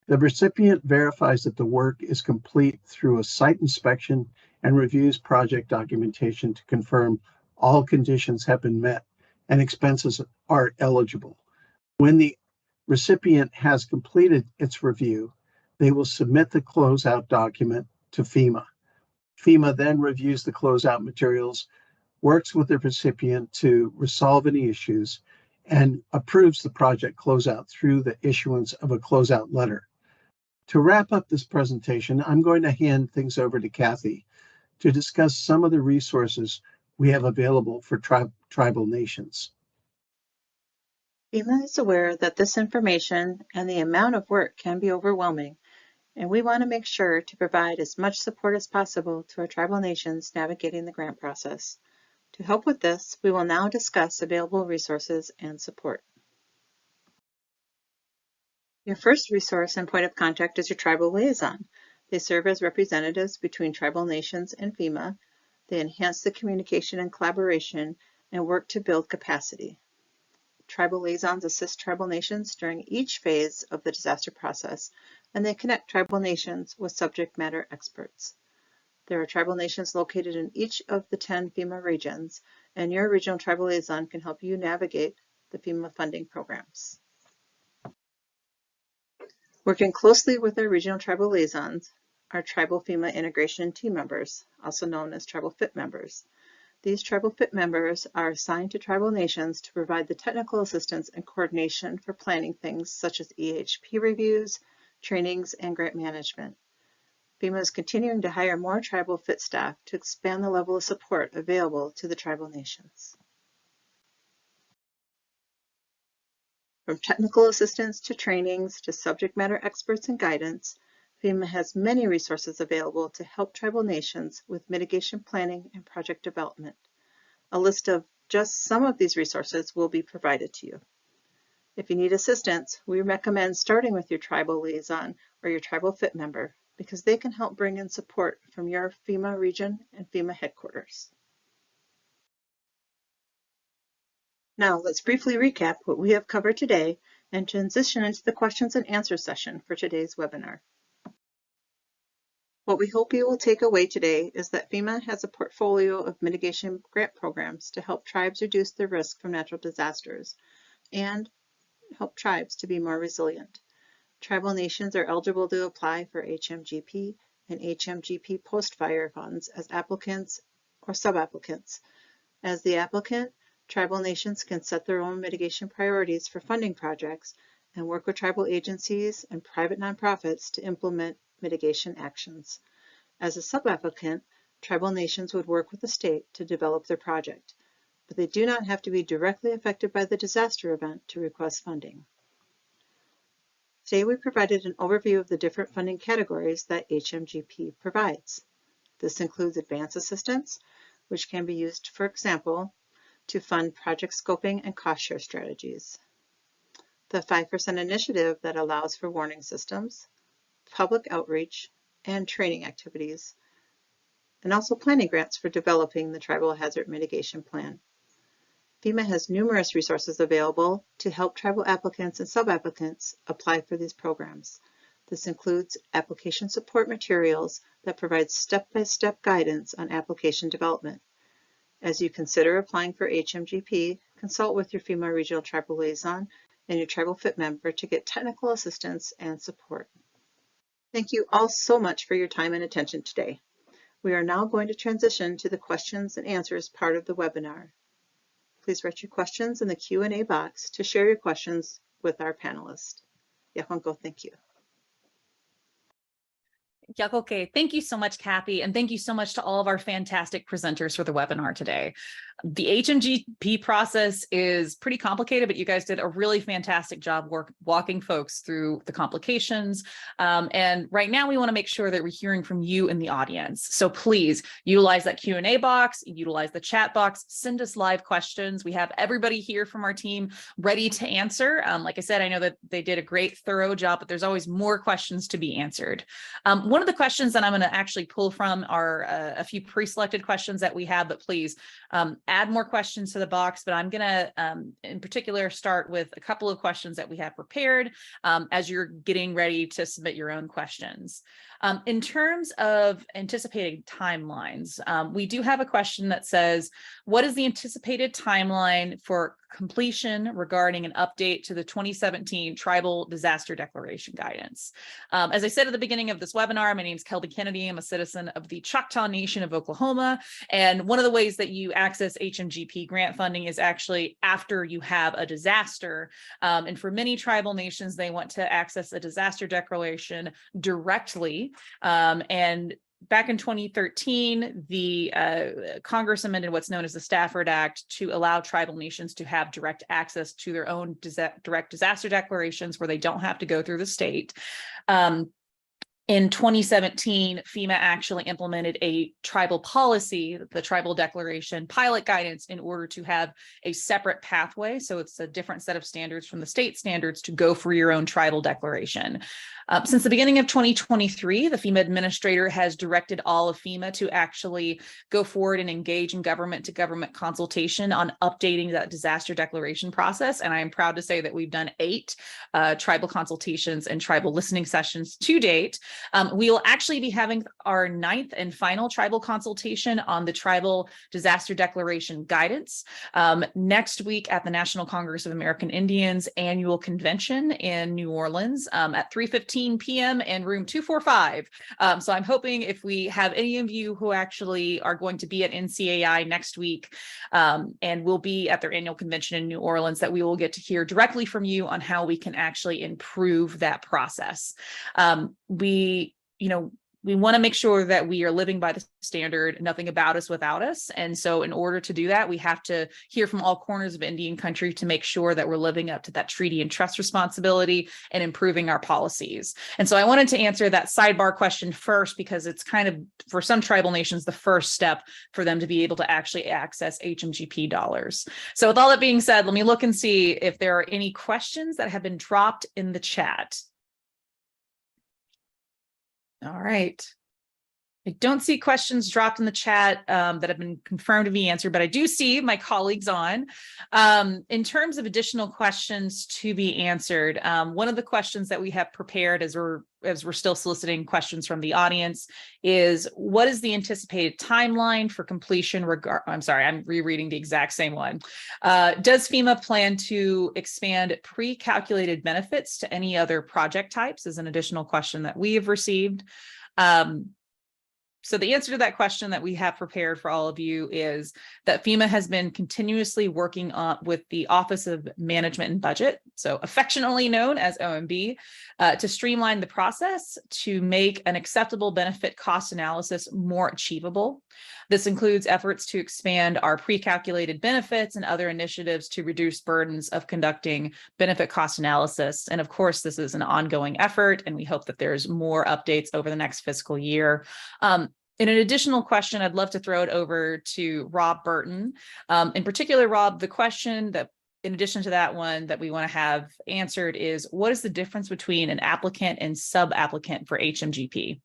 The recipient verifies that the work is complete through a site inspection and reviews project documentation to confirm all conditions have been met and expenses are eligible. When the recipient has completed its review, they will submit the closeout document to FEMA. FEMA then reviews the closeout materials, works with the recipient to resolve any issues, and approves the project closeout through the issuance of a closeout letter. To wrap up this presentation, I'm going to hand things over to Kathy to discuss some of the resources we have available for tribal nations. FEMA is aware that this information and the amount of work can be overwhelming, and we want to make sure to provide as much support as possible to our tribal nations navigating the grant process. To help with this, we will now discuss available resources and support. Your first resource and point of contact is your tribal liaison. They serve as representatives between tribal nations and FEMA. They enhance the communication and collaboration and work to build capacity. Tribal liaisons assist tribal nations during each phase of the disaster process, and they connect tribal nations with subject matter experts. There are tribal nations located in each of the 10 FEMA regions, and your regional tribal liaison can help you navigate the FEMA funding programs. Working closely with our regional tribal liaisons are tribal FEMA integration team members, also known as tribal FIT members. These tribal FIT members are assigned to tribal nations to provide the technical assistance and coordination for planning things such as EHP reviews, trainings, and grant management. FEMA is continuing to hire more tribal FIT staff to expand the level of support available to the tribal nations. From technical assistance to trainings to subject matter experts and guidance, FEMA has many resources available to help tribal nations with mitigation planning and project development. A list of just some of these resources will be provided to you. If you need assistance, we recommend starting with your tribal liaison or your tribal FIT member because they can help bring in support from your FEMA region and FEMA headquarters. Now let's briefly recap what we have covered today and transition into the questions and answer session for today's webinar. What we hope you will take away today is that FEMA has a portfolio of mitigation grant programs to help tribes reduce their risk from natural disasters and help tribes to be more resilient. Tribal nations are eligible to apply for HMGP and HMGP post-fire funds as applicants or subapplicants. As the applicant, tribal nations can set their own mitigation priorities for funding projects and work with tribal agencies and private nonprofits to implement mitigation actions. As a subapplicant, tribal nations would work with the state to develop their project, but they do not have to be directly affected by the disaster event to request funding. Today we provided an overview of the different funding categories that HMGP provides. This includes advance assistance, which can be used, for example, to fund project scoping and cost share strategies. The 5% initiative that allows for warning systems, public outreach, and training activities, and also planning grants for developing the tribal hazard mitigation plan. FEMA has numerous resources available to help tribal applicants and subapplicants apply for these programs. This includes application support materials that provide step-by-step guidance on application development. As you consider applying for HMGP, consult with your FEMA regional tribal liaison and your tribal FIT member to get technical assistance and support. Thank you all so much for your time and attention today. We are now going to transition to the questions and answers part of the webinar. Please write your questions in the Q&A box to share your questions with our panelists. Yakonko, thank you. Okay, thank you so much, Kathy, and thank you so much to all of our fantastic presenters for the webinar today. The HMGP process is pretty complicated, but you guys did a really fantastic job walking folks through the complications. And right now we want to make sure that we're hearing from you in the audience. So please utilize that Q&A box, utilize the chat box, send us live questions. We have everybody here from our team ready to answer. Like I said, I know that they did a great, thorough job, but there's always more questions to be answered. One of the questions that I'm going to actually pull from are a few pre-selected questions that we have, but please add more questions to the box. But I'm going to, in particular, start with a couple of questions that we have prepared as you're getting ready to submit your own questions. In terms of anticipated timelines, we do have a question that says, what is the anticipated timeline for completion regarding an update to the 2017 Tribal Disaster Declaration Guidance? As I said at the beginning of this webinar, my name is Kelby Kennedy. I'm a citizen of the Choctaw Nation of Oklahoma. And one of the ways that you access HMGP grant funding is actually after you have a disaster. And for many tribal nations, they want to access a disaster declaration directly. And back in 2013, the Congress amended what's known as the Stafford Act to allow tribal nations to have direct access to their own direct disaster declarations where they don't have to go through the state. In 2017, FEMA actually implemented a tribal policy, the Tribal Declaration Pilot Guidance, in order to have a separate pathway. So it's a different set of standards from the state standards to go for your own tribal declaration. Since the beginning of 2023, the FEMA administrator has directed all of FEMA to actually go forward and engage in government-to-government consultation on updating that disaster declaration process. And I am proud to say that we've done 8 tribal consultations and tribal listening sessions to date. We will actually be having our 9th and final tribal consultation on the Tribal Disaster Declaration Guidance next week at the National Congress of American Indians annual convention in New Orleans at 3:15 p.m. in room 245. So I'm hoping if we have any of you who actually are going to be at NCAI next week and will be at their annual convention in New Orleans, that we will get to hear directly from you on how we can actually improve that process. We want to make sure that we are living by the standard, nothing about us without us. And so in order to do that, we have to hear from all corners of Indian country to make sure that we're living up to that treaty and trust responsibility and improving our policies. And so I wanted to answer that sidebar question first, because it's kind of, for some tribal nations, the first step for them to be able to actually access HMGP dollars. So with all that being said, let me look and see if there are any questions that have been dropped in the chat. All right. I don't see questions dropped in the chat that have been confirmed to be answered, but I do see my colleagues on. In terms of additional questions to be answered, one of the questions that we have prepared as we're still soliciting questions from the audience is, what is the anticipated timeline for completion? I'm sorry, I'm rereading the exact same one. Does FEMA plan to expand pre-calculated benefits to any other project types? Is an additional question that we have received. So the answer to that question that we have prepared for all of you is that FEMA has been continuously working on with the Office of Management and Budget, so affectionately known as OMB, to streamline the process to make an acceptable benefit cost analysis more achievable. This includes efforts to expand our pre-calculated benefits and other initiatives to reduce burdens of conducting benefit cost analysis. And of course, this is an ongoing effort, and we hope that there's more updates over the next fiscal year. In an additional question, I'd love to throw it over to Rob Burton. In particular, Rob, the question that, in addition to that one that we want to have answered, is what is the difference between an applicant and sub-applicant for HMGP?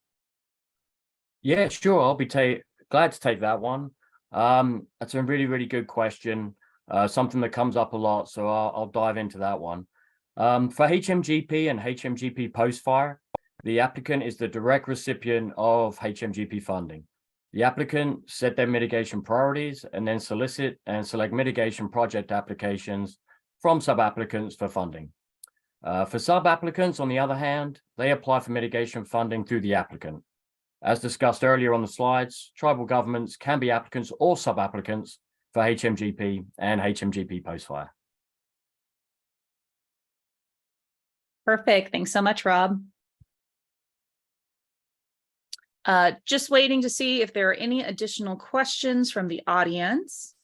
Yeah, sure. I'll be glad to take that one. That's a really, really good question. Something that comes up a lot, so I'll dive into that one. For HMGP and HMGP post-fire, the applicant is the direct recipient of HMGP funding. The applicant set their mitigation priorities and then solicit and select mitigation project applications from sub-applicants for funding. For sub-applicants, on the other hand, they apply for mitigation funding through the applicant. As discussed earlier on the slides, tribal governments can be applicants or sub-applicants for HMGP and HMGP post-fire. Perfect. Thanks so much, Rob. Just waiting to see if there are any additional questions from the audience.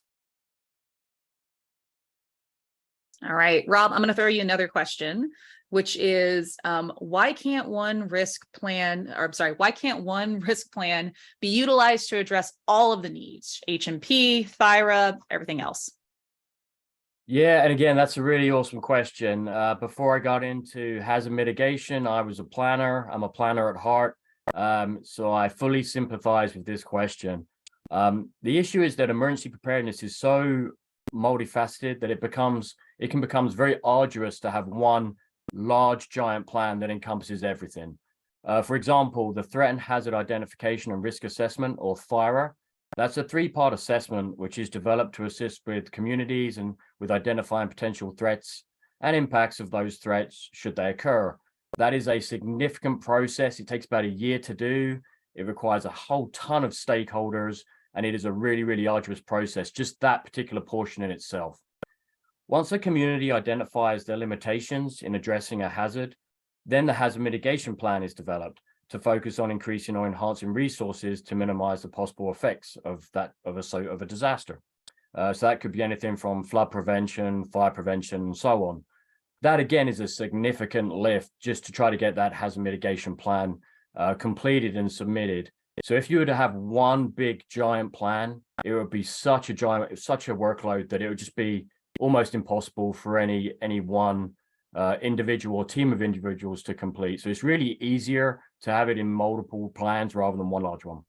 All right, Rob, I'm going to throw you another question, which is, why can't one risk plan be utilized to address all of the needs, HMP, THIRA, everything else? Yeah, and again, that's a really awesome question. Before I got into hazard mitigation, I was a planner. I'm a planner at heart. So I fully sympathize with this question. The issue is that emergency preparedness is so multifaceted that it can become very arduous to have one large giant plan that encompasses everything. For example, the Threat and Hazard Identification and Risk Assessment, or THIRA, that's a 3-part assessment which is developed to assist with communities and with identifying potential threats and impacts of those threats should they occur. That is a significant process. It takes about a year to do. It requires a whole ton of stakeholders, and it is a really, really arduous process, just that particular portion in itself. Once a community identifies their limitations in addressing a hazard, then the hazard mitigation plan is developed. to focus on increasing or enhancing resources to minimize the possible effects of a disaster. So that could be anything from flood prevention, fire prevention, and so on. That again is a significant lift just to try to get that hazard mitigation plan completed and submitted. So if you were to have one big giant plan, it would be such a workload that it would just be almost impossible for any one individual or team of individuals to complete. So it's really easier to have it in multiple plans rather than one large one.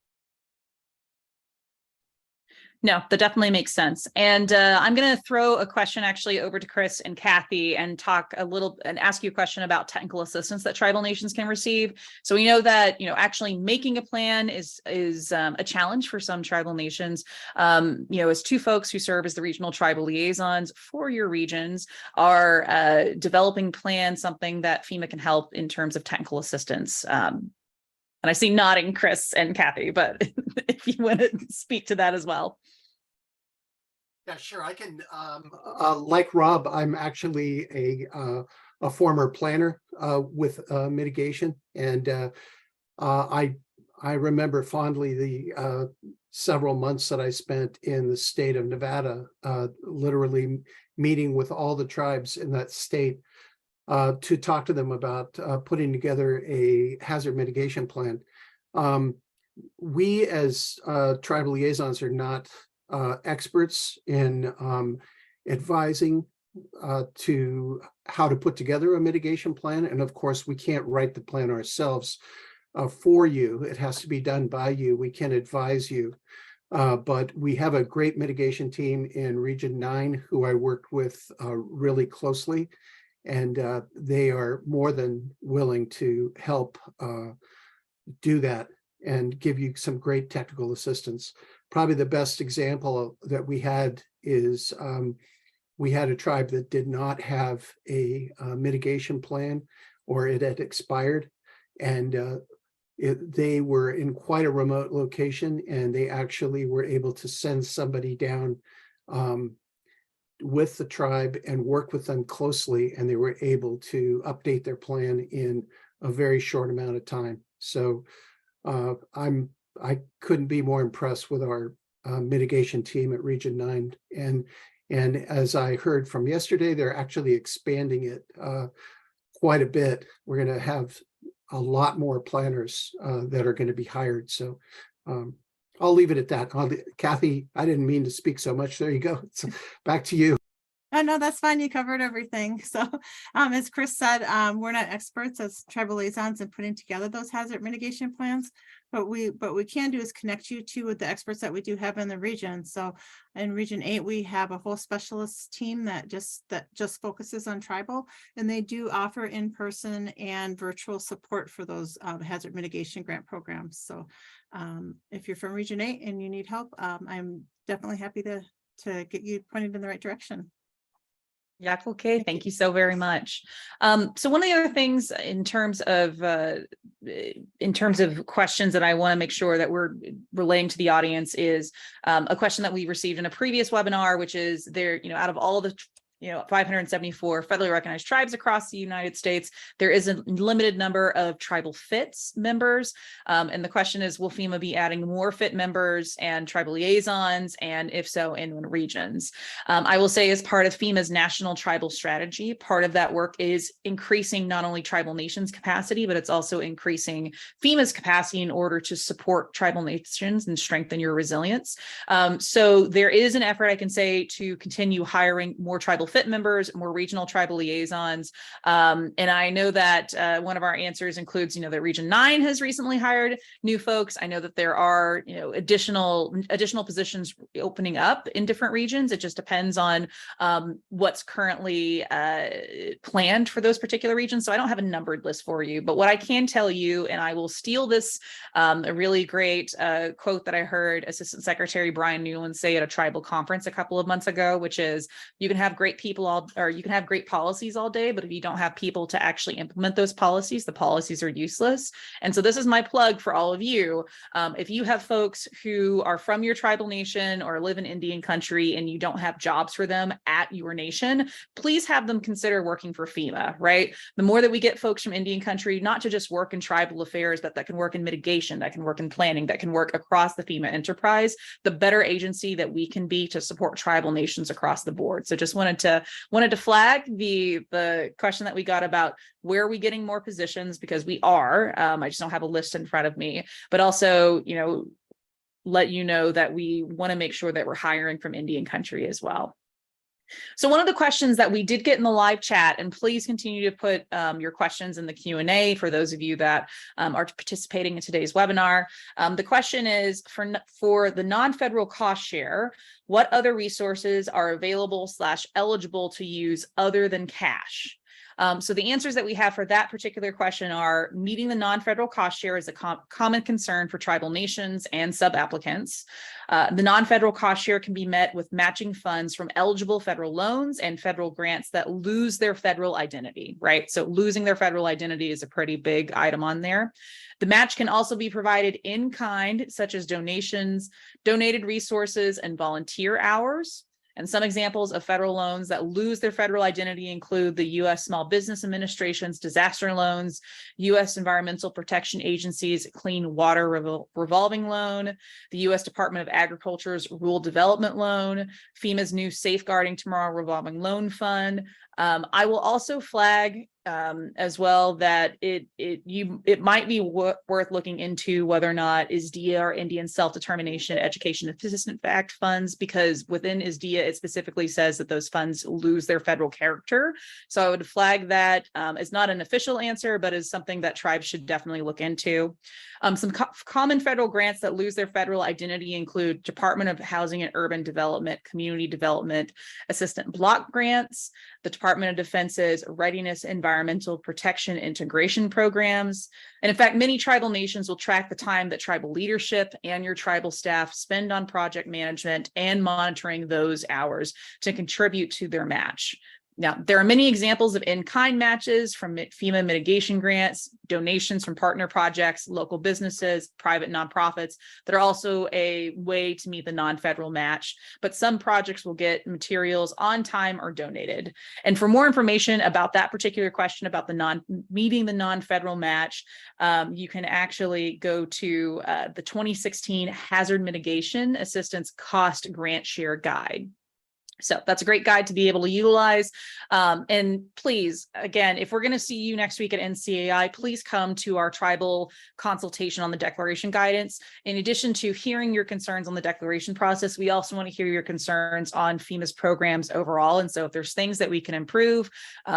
No, that definitely makes sense. And I'm going to throw a question actually over to Chris and Kathy and talk a little and ask you a question about technical assistance that tribal nations can receive. So we know that, actually making a plan is a challenge for some tribal nations. As two folks who serve as the regional tribal liaisons for your regions are developing plans, something that FEMA can help in terms of technical assistance. And I see nodding Chris and Kathy, but if you want to speak to that as well. Yeah, sure. I can. Like Rob, I'm actually a former planner with mitigation, and I remember fondly the several months that I spent in the state of Nevada, literally meeting with all the tribes in that state to talk to them about putting together a hazard mitigation plan. We as tribal liaisons are not experts in advising to how to put together a mitigation plan. And of course, we can't write the plan ourselves for you. It has to be done by you. We can advise you. But we have a great mitigation team in Region 9 who I worked with really closely. And they are more than willing to help do that and give you some great technical assistance. Probably the best example that we had is we had a tribe that did not have a mitigation plan, or it had expired, and they were in quite a remote location, and they actually were able to send somebody down with the tribe and work with them closely, and they were able to update their plan in a very short amount of time. So I couldn't be more impressed with our mitigation team at Region 9. And as I heard from yesterday, they're actually expanding it quite a bit. We're going to have a lot more planners that are going to be hired. So I'll leave it at that. Kathy, I didn't mean to speak so much. There you go. It's back to you. Oh, no, that's fine. You covered everything. So as Chris said, we're not experts as tribal liaisons in putting together those hazard mitigation plans, but what we can do is connect you to with the experts that we do have in the region. So in Region 8, we have a whole specialist team that just focuses on tribal, and they do offer in-person and virtual support for those hazard mitigation grant programs. So if you're from Region 8 and you need help, I'm definitely happy to get you pointed in the right direction. Yeah, okay. Thank you so very much. So one of the other things in terms of questions that I want to make sure that we're relaying to the audience is a question that we received in a previous webinar, which is there, out of all of the 574 federally recognized tribes across the United States, there is a limited number of tribal FITs members. And the question is, will FEMA be adding more FIT members and tribal liaisons? And if so, in what regions? I will say as part of FEMA's national tribal strategy, part of that work is increasing not only tribal nations capacity, but it's also increasing FEMA's capacity in order to support tribal nations and strengthen your resilience. So there is an effort, I can say, to continue hiring more tribal FIT members, more regional tribal liaisons. And I know that one of our answers includes, that Region 9 has recently hired new folks. I know that there are, additional positions opening up in different regions. It just depends on what's currently planned for those particular regions. So I don't have a numbered list for you, but what I can tell you, and I will steal this, a really great quote that I heard Assistant Secretary Brian Newland say at a tribal conference a couple of months ago, which is, you can have great people you can have great policies all day, but if you don't have people to actually implement those policies, the policies are useless. And so this is my plug for all of you. If you have folks who are from your tribal nation or live in Indian country and you don't have jobs for them at your nation, please have them consider working for FEMA, right? The more that we get folks from Indian country, not to just work in tribal affairs, but that can work in mitigation, that can work in planning, that can work across the FEMA enterprise, the better agency that we can be to support tribal nations across the board. So just wanted to flag the question that we got about where are we getting more positions, because we are. I just don't have a list in front of me, but also, let you know that we want to make sure that we're hiring from Indian country as well. So one of the questions that we did get in the live chat, and please continue to put your questions in the Q&A for those of you that are participating in today's webinar. The question is, for the non-federal cost share, what other resources are available / eligible to use other than cash? So the answers that we have for that particular question are: meeting the non-federal cost share is a common concern for tribal nations and subapplicants. The non-federal cost share can be met with matching funds from eligible federal loans and federal grants that lose their federal identity, right? So losing their federal identity is a pretty big item on there. The match can also be provided in kind, such as donations, donated resources, and volunteer hours. And some examples of federal loans that lose their federal identity include the U.S. Small Business Administration's disaster loans, U.S. Environmental Protection Agency's Clean Water Revolving Loan, the U.S. Department of Agriculture's Rural Development Loan, FEMA's new Safeguarding Tomorrow Revolving Loan Fund. I will also flag as well that it might be worth looking into whether or not ISDEA or Indian Self-Determination Education Assistance Act funds, because within ISDEA it specifically says that those funds lose their federal character. So I would flag that as not an official answer, but as something that tribes should definitely look into. Some common federal grants that lose their federal identity include Department of Housing and Urban Development, Community Development Assistant Block Grants, the Department of Defense's Readiness Environmental Protection Integration Programs. And in fact, many tribal nations will track the time that tribal leadership and your tribal staff spend on project management and monitoring those hours to contribute to their match. Now, there are many examples of in-kind matches from FEMA mitigation grants, donations from partner projects, local businesses, private nonprofits that are also a way to meet the non-federal match, but some projects will get materials on time or donated. And for more information about that particular question about meeting the non-federal match, you can actually go to the 2016 Hazard Mitigation Assistance Cost Grant Share Guide. So that's a great guide to be able to utilize. And please, again, if we're going to see you next week at NCAI, please come to our tribal consultation on the declaration guidance. In addition to hearing your concerns on the declaration process, we also want to hear your concerns on FEMA's programs overall. And so if there's things that we can improve,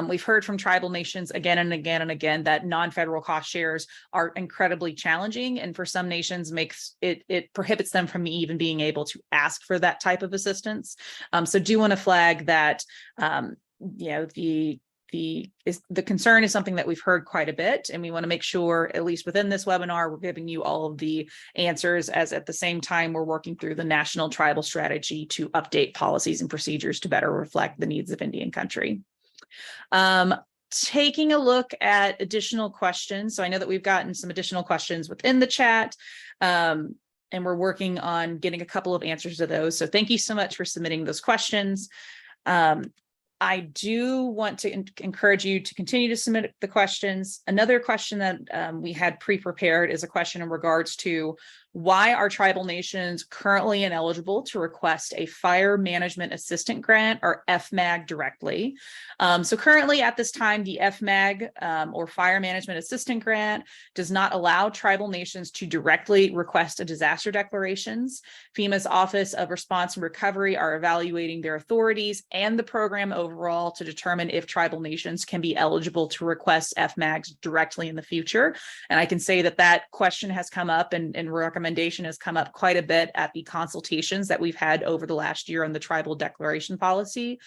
we've heard from tribal nations again and again and again that non-federal cost shares are incredibly challenging. And for some nations it prohibits them from even being able to ask for that type of assistance. So do want to flag that, the concern is something that we've heard quite a bit, and we want to make sure, at least within this webinar, we're giving you all of the answers, as at the same time we're working through the national tribal strategy to update policies and procedures to better reflect the needs of Indian country. Taking a look at additional questions. So I know that we've gotten some additional questions within the chat. And we're working on getting a couple of answers to those. So thank you so much for submitting those questions. I do want to encourage you to continue to submit the questions. Another question that we had pre-prepared is a question in regards to why are tribal nations currently ineligible to request a fire management assistant grant, or FMAG, directly. So currently at this time, the FMAG or fire management assistant grant does not allow tribal nations to directly request a disaster declarations. FEMA's Office of Response and Recovery are evaluating their authorities and the program overall to determine if tribal nations can be eligible to request FMAGs directly in the future. And I can say that that question has come up and recommendation has come up quite a bit at the consultations that we've had over the last year on the tribal declaration policy.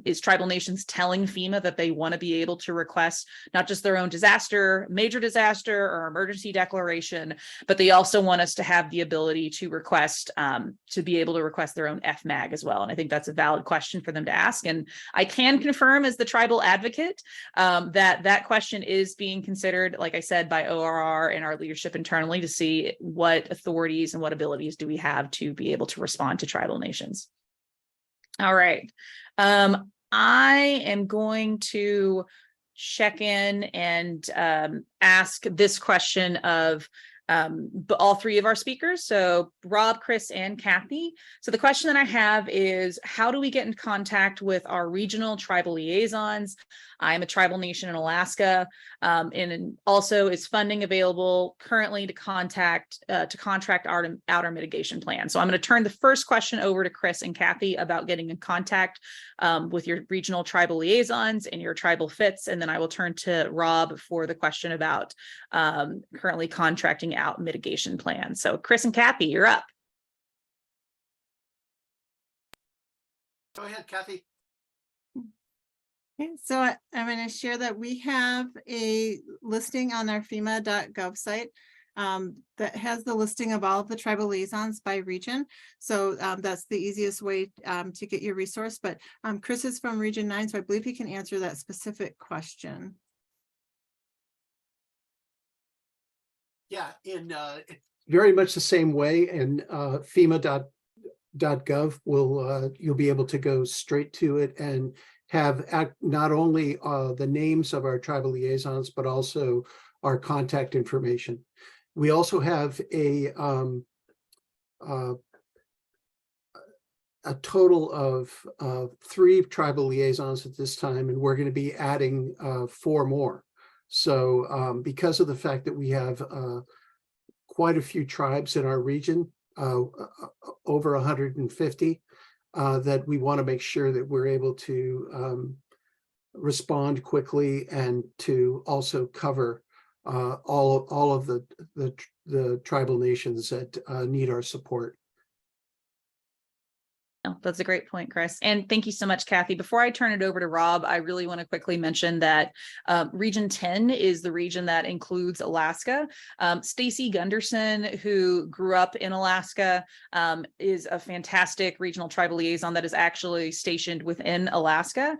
Is tribal nations telling FEMA that they want to be able to request not just their own disaster, major disaster, or emergency declaration, but they also want us to have the ability to request, to be able to request their own FMAG as well. And I think that's a valid question for them to ask. And I can confirm as the tribal advocate that question is being considered, like I said, by ORR and our leadership internally to see what what authorities and what abilities do we have to be able to respond to tribal nations. All right. I am going to check in and ask this question of all three of our speakers. So Rob, Chris, and Kathy. So the question that I have is, how do we get in contact with our regional tribal liaisons? I'm a tribal nation in Alaska, and also is funding available currently to contract our mitigation plan. So I'm going to turn the first question over to Chris and Kathy about getting in contact with your regional tribal liaisons and your tribal fits, and then I will turn to Rob for the question about currently contracting out mitigation plans. So Chris and Kathy, you're up. Go ahead, Kathy. Okay, so I'm going to share that we have a listing on our FEMA.gov site that has the listing of all of the tribal liaisons by region. So that's the easiest way to get your resource. But Chris is from Region 9, so I believe he can answer that specific question. Yeah, in very much the same way, and FEMA.gov will you'll be able to go straight to it and have not only the names of our tribal liaisons, but also our contact information. We also have a total of 3 tribal liaisons at this time, and we're going to be adding 4 more. So because of the fact that we have quite a few tribes in our region, over 150, that we want to make sure that we're able to respond quickly and to also cover all of the tribal nations that need our support. Oh, that's a great point, Chris. And thank you so much, Kathy. Before I turn it over to Rob, I really want to quickly mention that Region 10 is the region that includes Alaska. Stacy Gunderson, who grew up in Alaska, is a fantastic regional tribal liaison that is actually stationed within Alaska.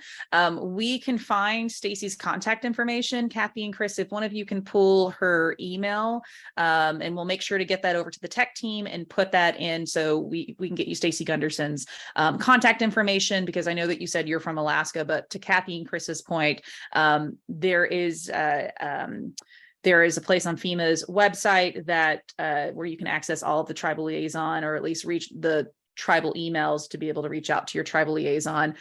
We can find Stacy's contact information. Kathy and Chris, if one of you can pull her email, and we'll make sure to get that over to the tech team and put that in so we can get you Stacy Gunderson's contact information, because I know that you said you're from Alaska, but to Kathy and Chris's point, there is a place on FEMA's website that where you can access all of the tribal liaison, or at least reach the tribal emails to be able to reach out to your tribal liaison.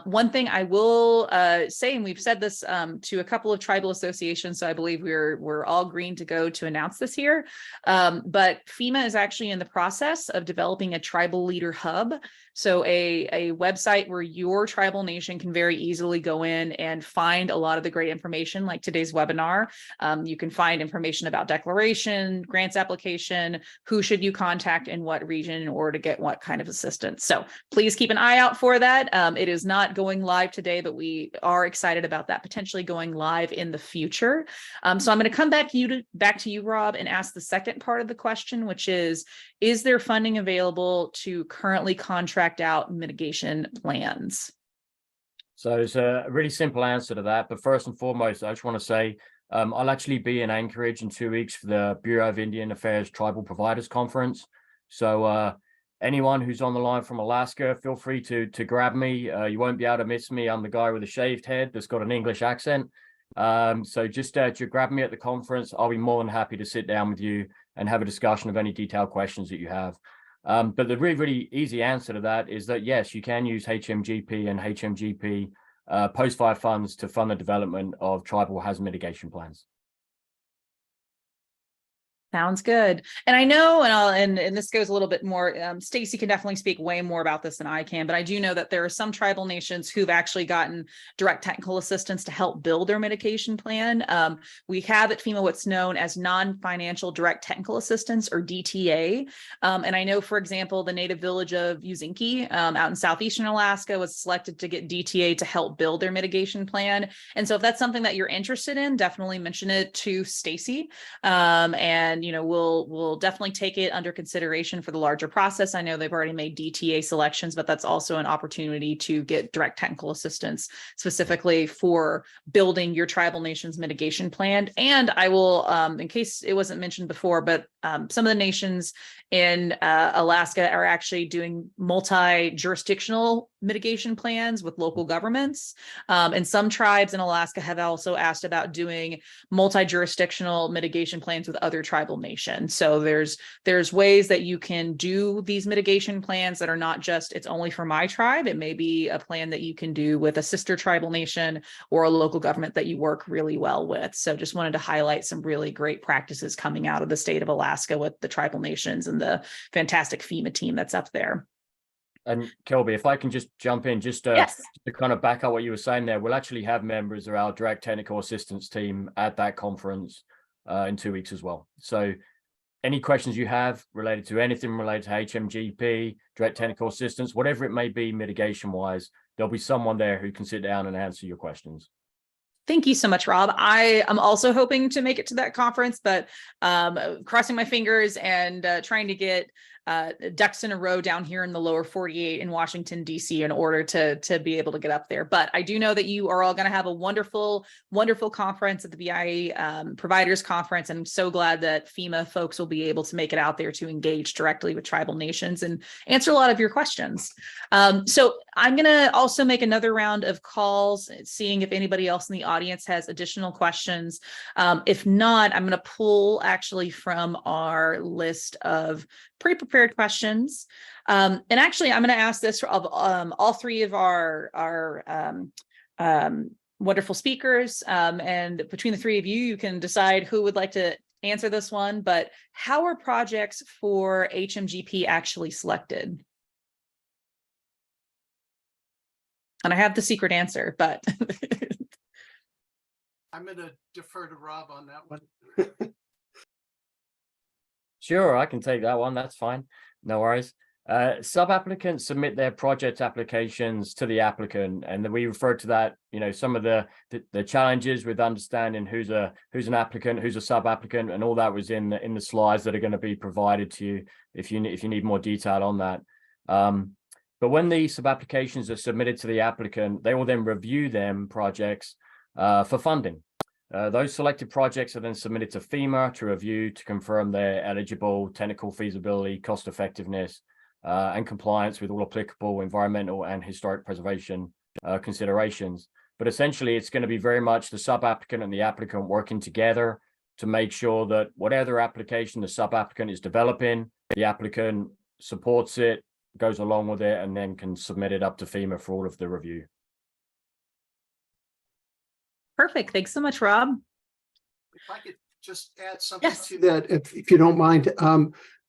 One thing I will say, and we've said this to a couple of tribal associations, so I believe we're all green to go to announce this here, but FEMA is actually in the process of developing a tribal leader hub. So a website where your tribal nation can very easily go in and find a lot of the great information, like today's webinar. You can find information about declaration, grants application, who should you contact in what region in order to get what kind of assistance. So please keep an eye out for that. It is not going live today, but we are excited about that potentially going live in the future. So I'm going to come back to you, Rob, and ask the second part of the question, which is there funding available to currently contract out mitigation plans? So it's a really simple answer to that. But first and foremost, I just want to say I'll actually be in Anchorage in 2 weeks for the Bureau of Indian Affairs Tribal Providers Conference. So anyone who's on the line from Alaska, feel free to grab me. You won't be able to miss me. I'm the guy with a shaved head that's got an English accent. So just to grab me at the conference. I'll be more than happy to sit down with you and have a discussion of any detailed questions that you have. But the really, really easy answer to that is that, yes, you can use HMGP and HMGP post-fire funds to fund the development of tribal hazard mitigation plans. Sounds good. And I know, and this goes a little bit more, Stacy can definitely speak way more about this than I can, but I do know that there are some tribal nations who've actually gotten direct technical assistance to help build their mitigation plan. We have at FEMA what's known as non-financial direct technical assistance, or DTA. And I know, for example, the native village of Uzinki out in southeastern Alaska was selected to get DTA to help build their mitigation plan. And so if that's something that you're interested in, definitely mention it to Stacy. And we'll definitely take it under consideration for the larger process. I know they've already made DTA selections, but that's also an opportunity to get direct technical assistance specifically for building your tribal nation's mitigation plan. And I will, in case it wasn't mentioned before, but some of the nations in Alaska are actually doing multi-jurisdictional mitigation plans with local governments. And some tribes in Alaska have also asked about doing multi-jurisdictional mitigation plans with other tribal nations. So there's ways that you can do these mitigation plans that are not just, it's only for my tribe. It may be a plan that you can do with a sister tribal nation or a local government that you work really well with. So just wanted to highlight some really great practices coming out of the state of Alaska with the tribal nations and the fantastic FEMA team that's up there. And Kelby, if I can just jump in, just Yes. to kind of back up what you were saying there, we'll actually have members of our direct technical assistance team at that conference in 2 weeks as well. So any questions you have related to anything related to HMGP, direct technical assistance, whatever it may be mitigation wise, there'll be someone there who can sit down and answer your questions. Thank you so much, Rob. I am also hoping to make it to that conference, but crossing my fingers and trying to get ducks in a row down here in the lower 48 in Washington, D.C. in order to be able to get up there. But I do know that you are all going to have a wonderful, wonderful conference at the BIA Providers Conference. And I'm so glad that FEMA folks will be able to make it out there to engage directly with tribal nations and answer a lot of your questions. So I'm going to also make another round of calls, seeing if anybody else in the audience has additional questions. If not, I'm going to pull actually from our list of pre-prepared questions. And actually, I'm going to ask this of all three of our wonderful speakers. And between the three of you, you can decide who would like to answer this one. But how are projects for HMGP actually selected? And I have the secret answer, but I'm going to defer to Rob on that one. Sure, I can take that one. That's fine. No worries. Sub-applicants submit their project applications to the applicant, and then we refer to that, some of the challenges with understanding who's an applicant, who's a sub-applicant, and all that was in the slides that are going to be provided to you if you need more detail on that. But when the sub-applications are submitted to the applicant, they will then review them projects for funding. Those selected projects are then submitted to FEMA to review to confirm their eligible, technical feasibility, cost effectiveness, and compliance with all applicable environmental and historic preservation considerations. But essentially, it's going to be very much the sub-applicant and the applicant working together to make sure that whatever application the sub-applicant is developing, the applicant supports it, goes along with it, and then can submit it up to FEMA for all of the review. Perfect. Thanks so much, Rob. If I could just add something Yes. to that, if you don't mind.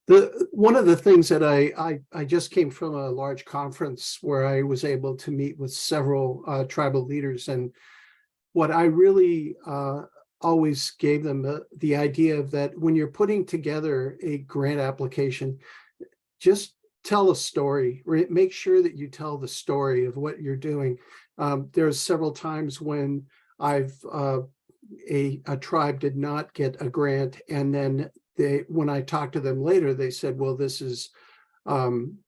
One of the things that I just came from a large conference where I was able to meet with several tribal leaders, and what I really always gave them the idea of that when you're putting together a grant application, just tell a story. Make sure that you tell the story of what you're doing. There's several times when a tribe did not get a grant, and then when I talked to them later, they said, well, this is,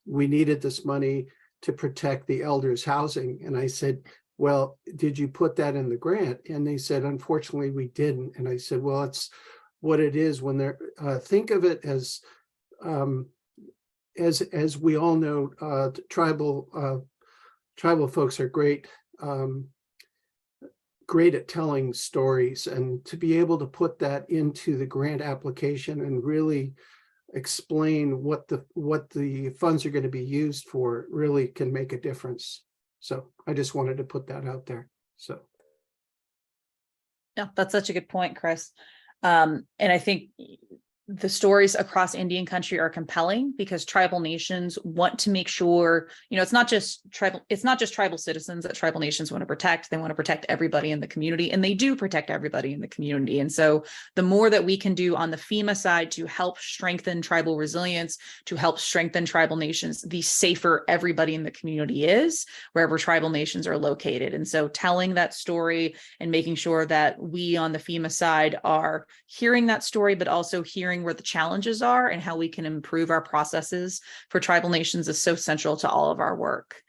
we needed this money to protect the elders' housing. And I said, well, did you put that in the grant? And they said, unfortunately, we didn't. And I said, well, it's what it is when they're, think of it as we all know, tribal folks are great at telling stories, and to be able to put that into the grant application and really explain what the funds are going to be used for really can make a difference. So I just wanted to put that out there. So yeah, that's such a good point, Chris. And I think the stories across Indian country are compelling because tribal nations want to make sure, it's not just tribal citizens that tribal nations want to protect. They want to protect everybody in the community, and they do protect everybody in the community. And so the more that we can do on the FEMA side to help strengthen tribal resilience, to help strengthen tribal nations, the safer everybody in the community is wherever tribal nations are located. And so telling that story and making sure that we on the FEMA side are hearing that story, but also hearing where the challenges are and how we can improve our processes for tribal nations is so central to all of our work.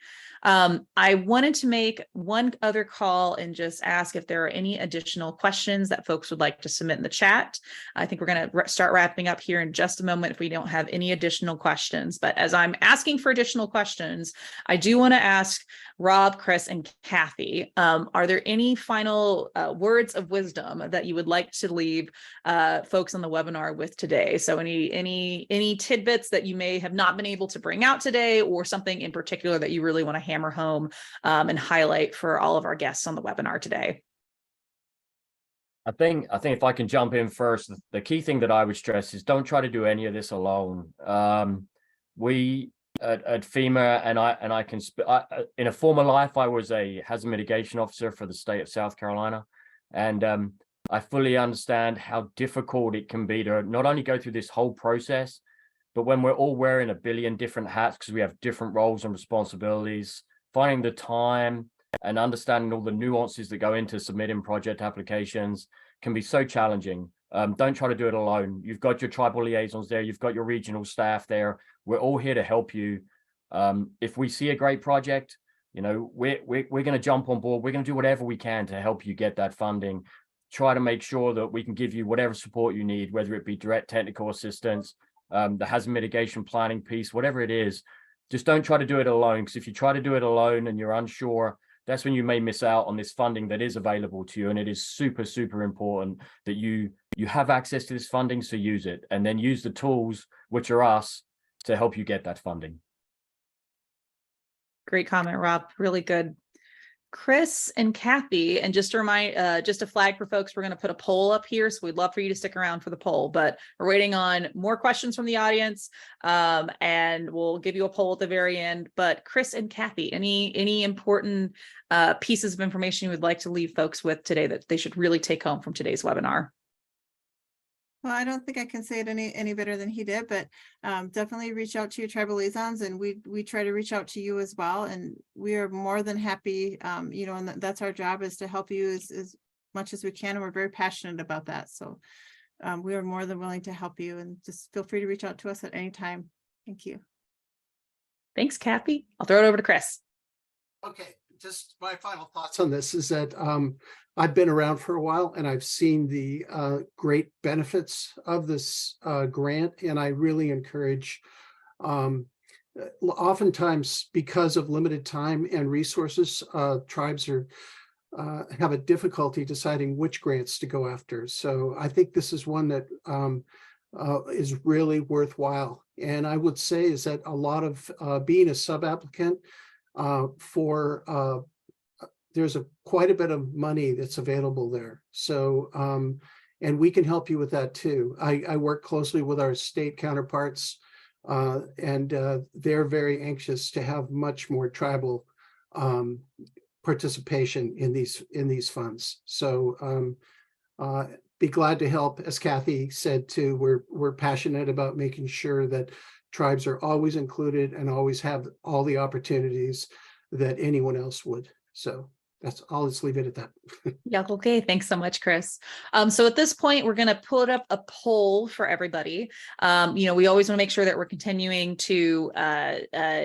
I wanted to make one other call and just ask if there are any additional questions that folks would like to submit in the chat. I think we're going to start wrapping up here in just a moment if we don't have any additional questions. But as I'm asking for additional questions, I do want to ask Rob, Chris, and Kathy, are there any final words of wisdom that you would like to leave folks on the webinar with today? So any tidbits that you may have not been able to bring out today, or something in particular that you really want to hammer home and highlight for all of our guests on the webinar today? I think if I can jump in first, the key thing that I would stress is don't try to do any of this alone. We at FEMA, and I can in a former life I was a hazard mitigation officer for the state of South Carolina, and I fully understand how difficult it can be to not only go through this whole process, but when we're all wearing a billion different hats because we have different roles and responsibilities, finding the time and understanding all the nuances that go into submitting project applications can be so challenging. Don't try to do it alone. You've got your tribal liaisons there. You've got your regional staff there. We're all here to help you. If we see a great project, you know, we're going to jump on board. We're going to do whatever we can to help you get that funding. Try to make sure that we can give you whatever support you need, whether it be direct technical assistance, the hazard mitigation planning piece, whatever it is. Just don't try to do it alone, because if you try to do it alone and you're unsure, that's when you may miss out on this funding that is available to you. And it is super, super important that you have access to this funding, so use it, and then use the tools, which are us, to help you get that funding. Great comment, Rob. Really good. Chris and Kathy, and just to remind, just a flag for folks, we're going to put a poll up here, so we'd love for you to stick around for the poll, but we're waiting on more questions from the audience, and we'll give you a poll at the very end. But Chris and Kathy, any important pieces of information you would like to leave folks with today that they should really take home from today's webinar? Well, I don't think I can say it any better than he did, but definitely reach out to your tribal liaisons, and we try to reach out to you as well. And we are more than happy, you know, and that's our job, is to help you as much as we can. And we're very passionate about that. So we are more than willing to help you, and just feel free to reach out to us at any time. Thank you. Thanks, Kathy. I'll throw it over to Chris. Okay, just my final thoughts on this is that I've been around for a while, and I've seen the great benefits of this grant, and I really encourage, oftentimes because of limited time and resources, tribes have a difficulty deciding which grants to go after. So I think this is one that is really worthwhile. And I would say is that a lot of being a sub-applicant for there's quite a bit of money that's available there. So, and we can help you with that too. I work closely with our state counterparts, and they're very anxious to have much more tribal participation in these funds. So be glad to help. As Kathy said too, we're passionate about making sure that tribes are always included and always have all the opportunities that anyone else would. So I'll just leave it at that. Yeah, okay. Thanks so much, Chris. So at this point, we're going to put up a poll for everybody. You know, we always want to make sure that we're continuing to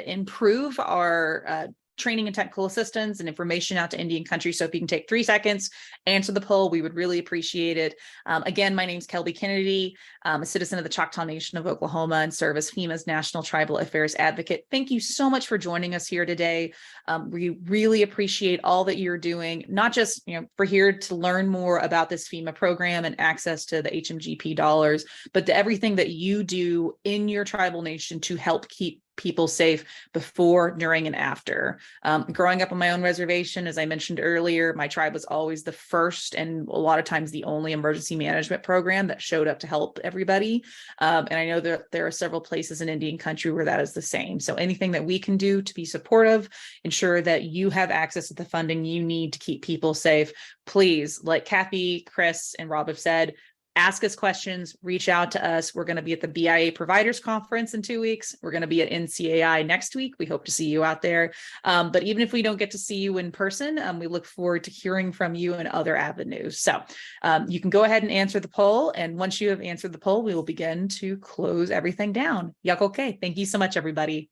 improve our training and technical assistance and information out to Indian country. So if you can take 3 seconds, answer the poll, we would really appreciate it. Again, my name is Kelby Kennedy. I'm a citizen of the Choctaw Nation of Oklahoma and serve as FEMA's National Tribal Affairs Advocate. Thank you so much for joining us here today. We really appreciate all that you're doing, not just, you know, for here to learn more about this FEMA program and access to the HMGP dollars, but to everything that you do in your tribal nation to help keep people safe before, during, and after. Growing up on my own reservation, as I mentioned earlier, my tribe was always the first and a lot of times the only emergency management program that showed up to help everybody. And I know that there are several places in Indian country where that is the same. So anything that we can do to be supportive, ensure that you have access to the funding you need to keep people safe, please, like Kathy, Chris, and Rob have said, ask us questions, reach out to us. We're going to be at the BIA Providers Conference in 2 weeks. We're going to be at NCAI next week. We hope to see you out there. But even if we don't get to see you in person, we look forward to hearing from you in other avenues. So you can go ahead and answer the poll. And once you have answered the poll, we will begin to close everything down. Yak okay. Thank you so much, everybody.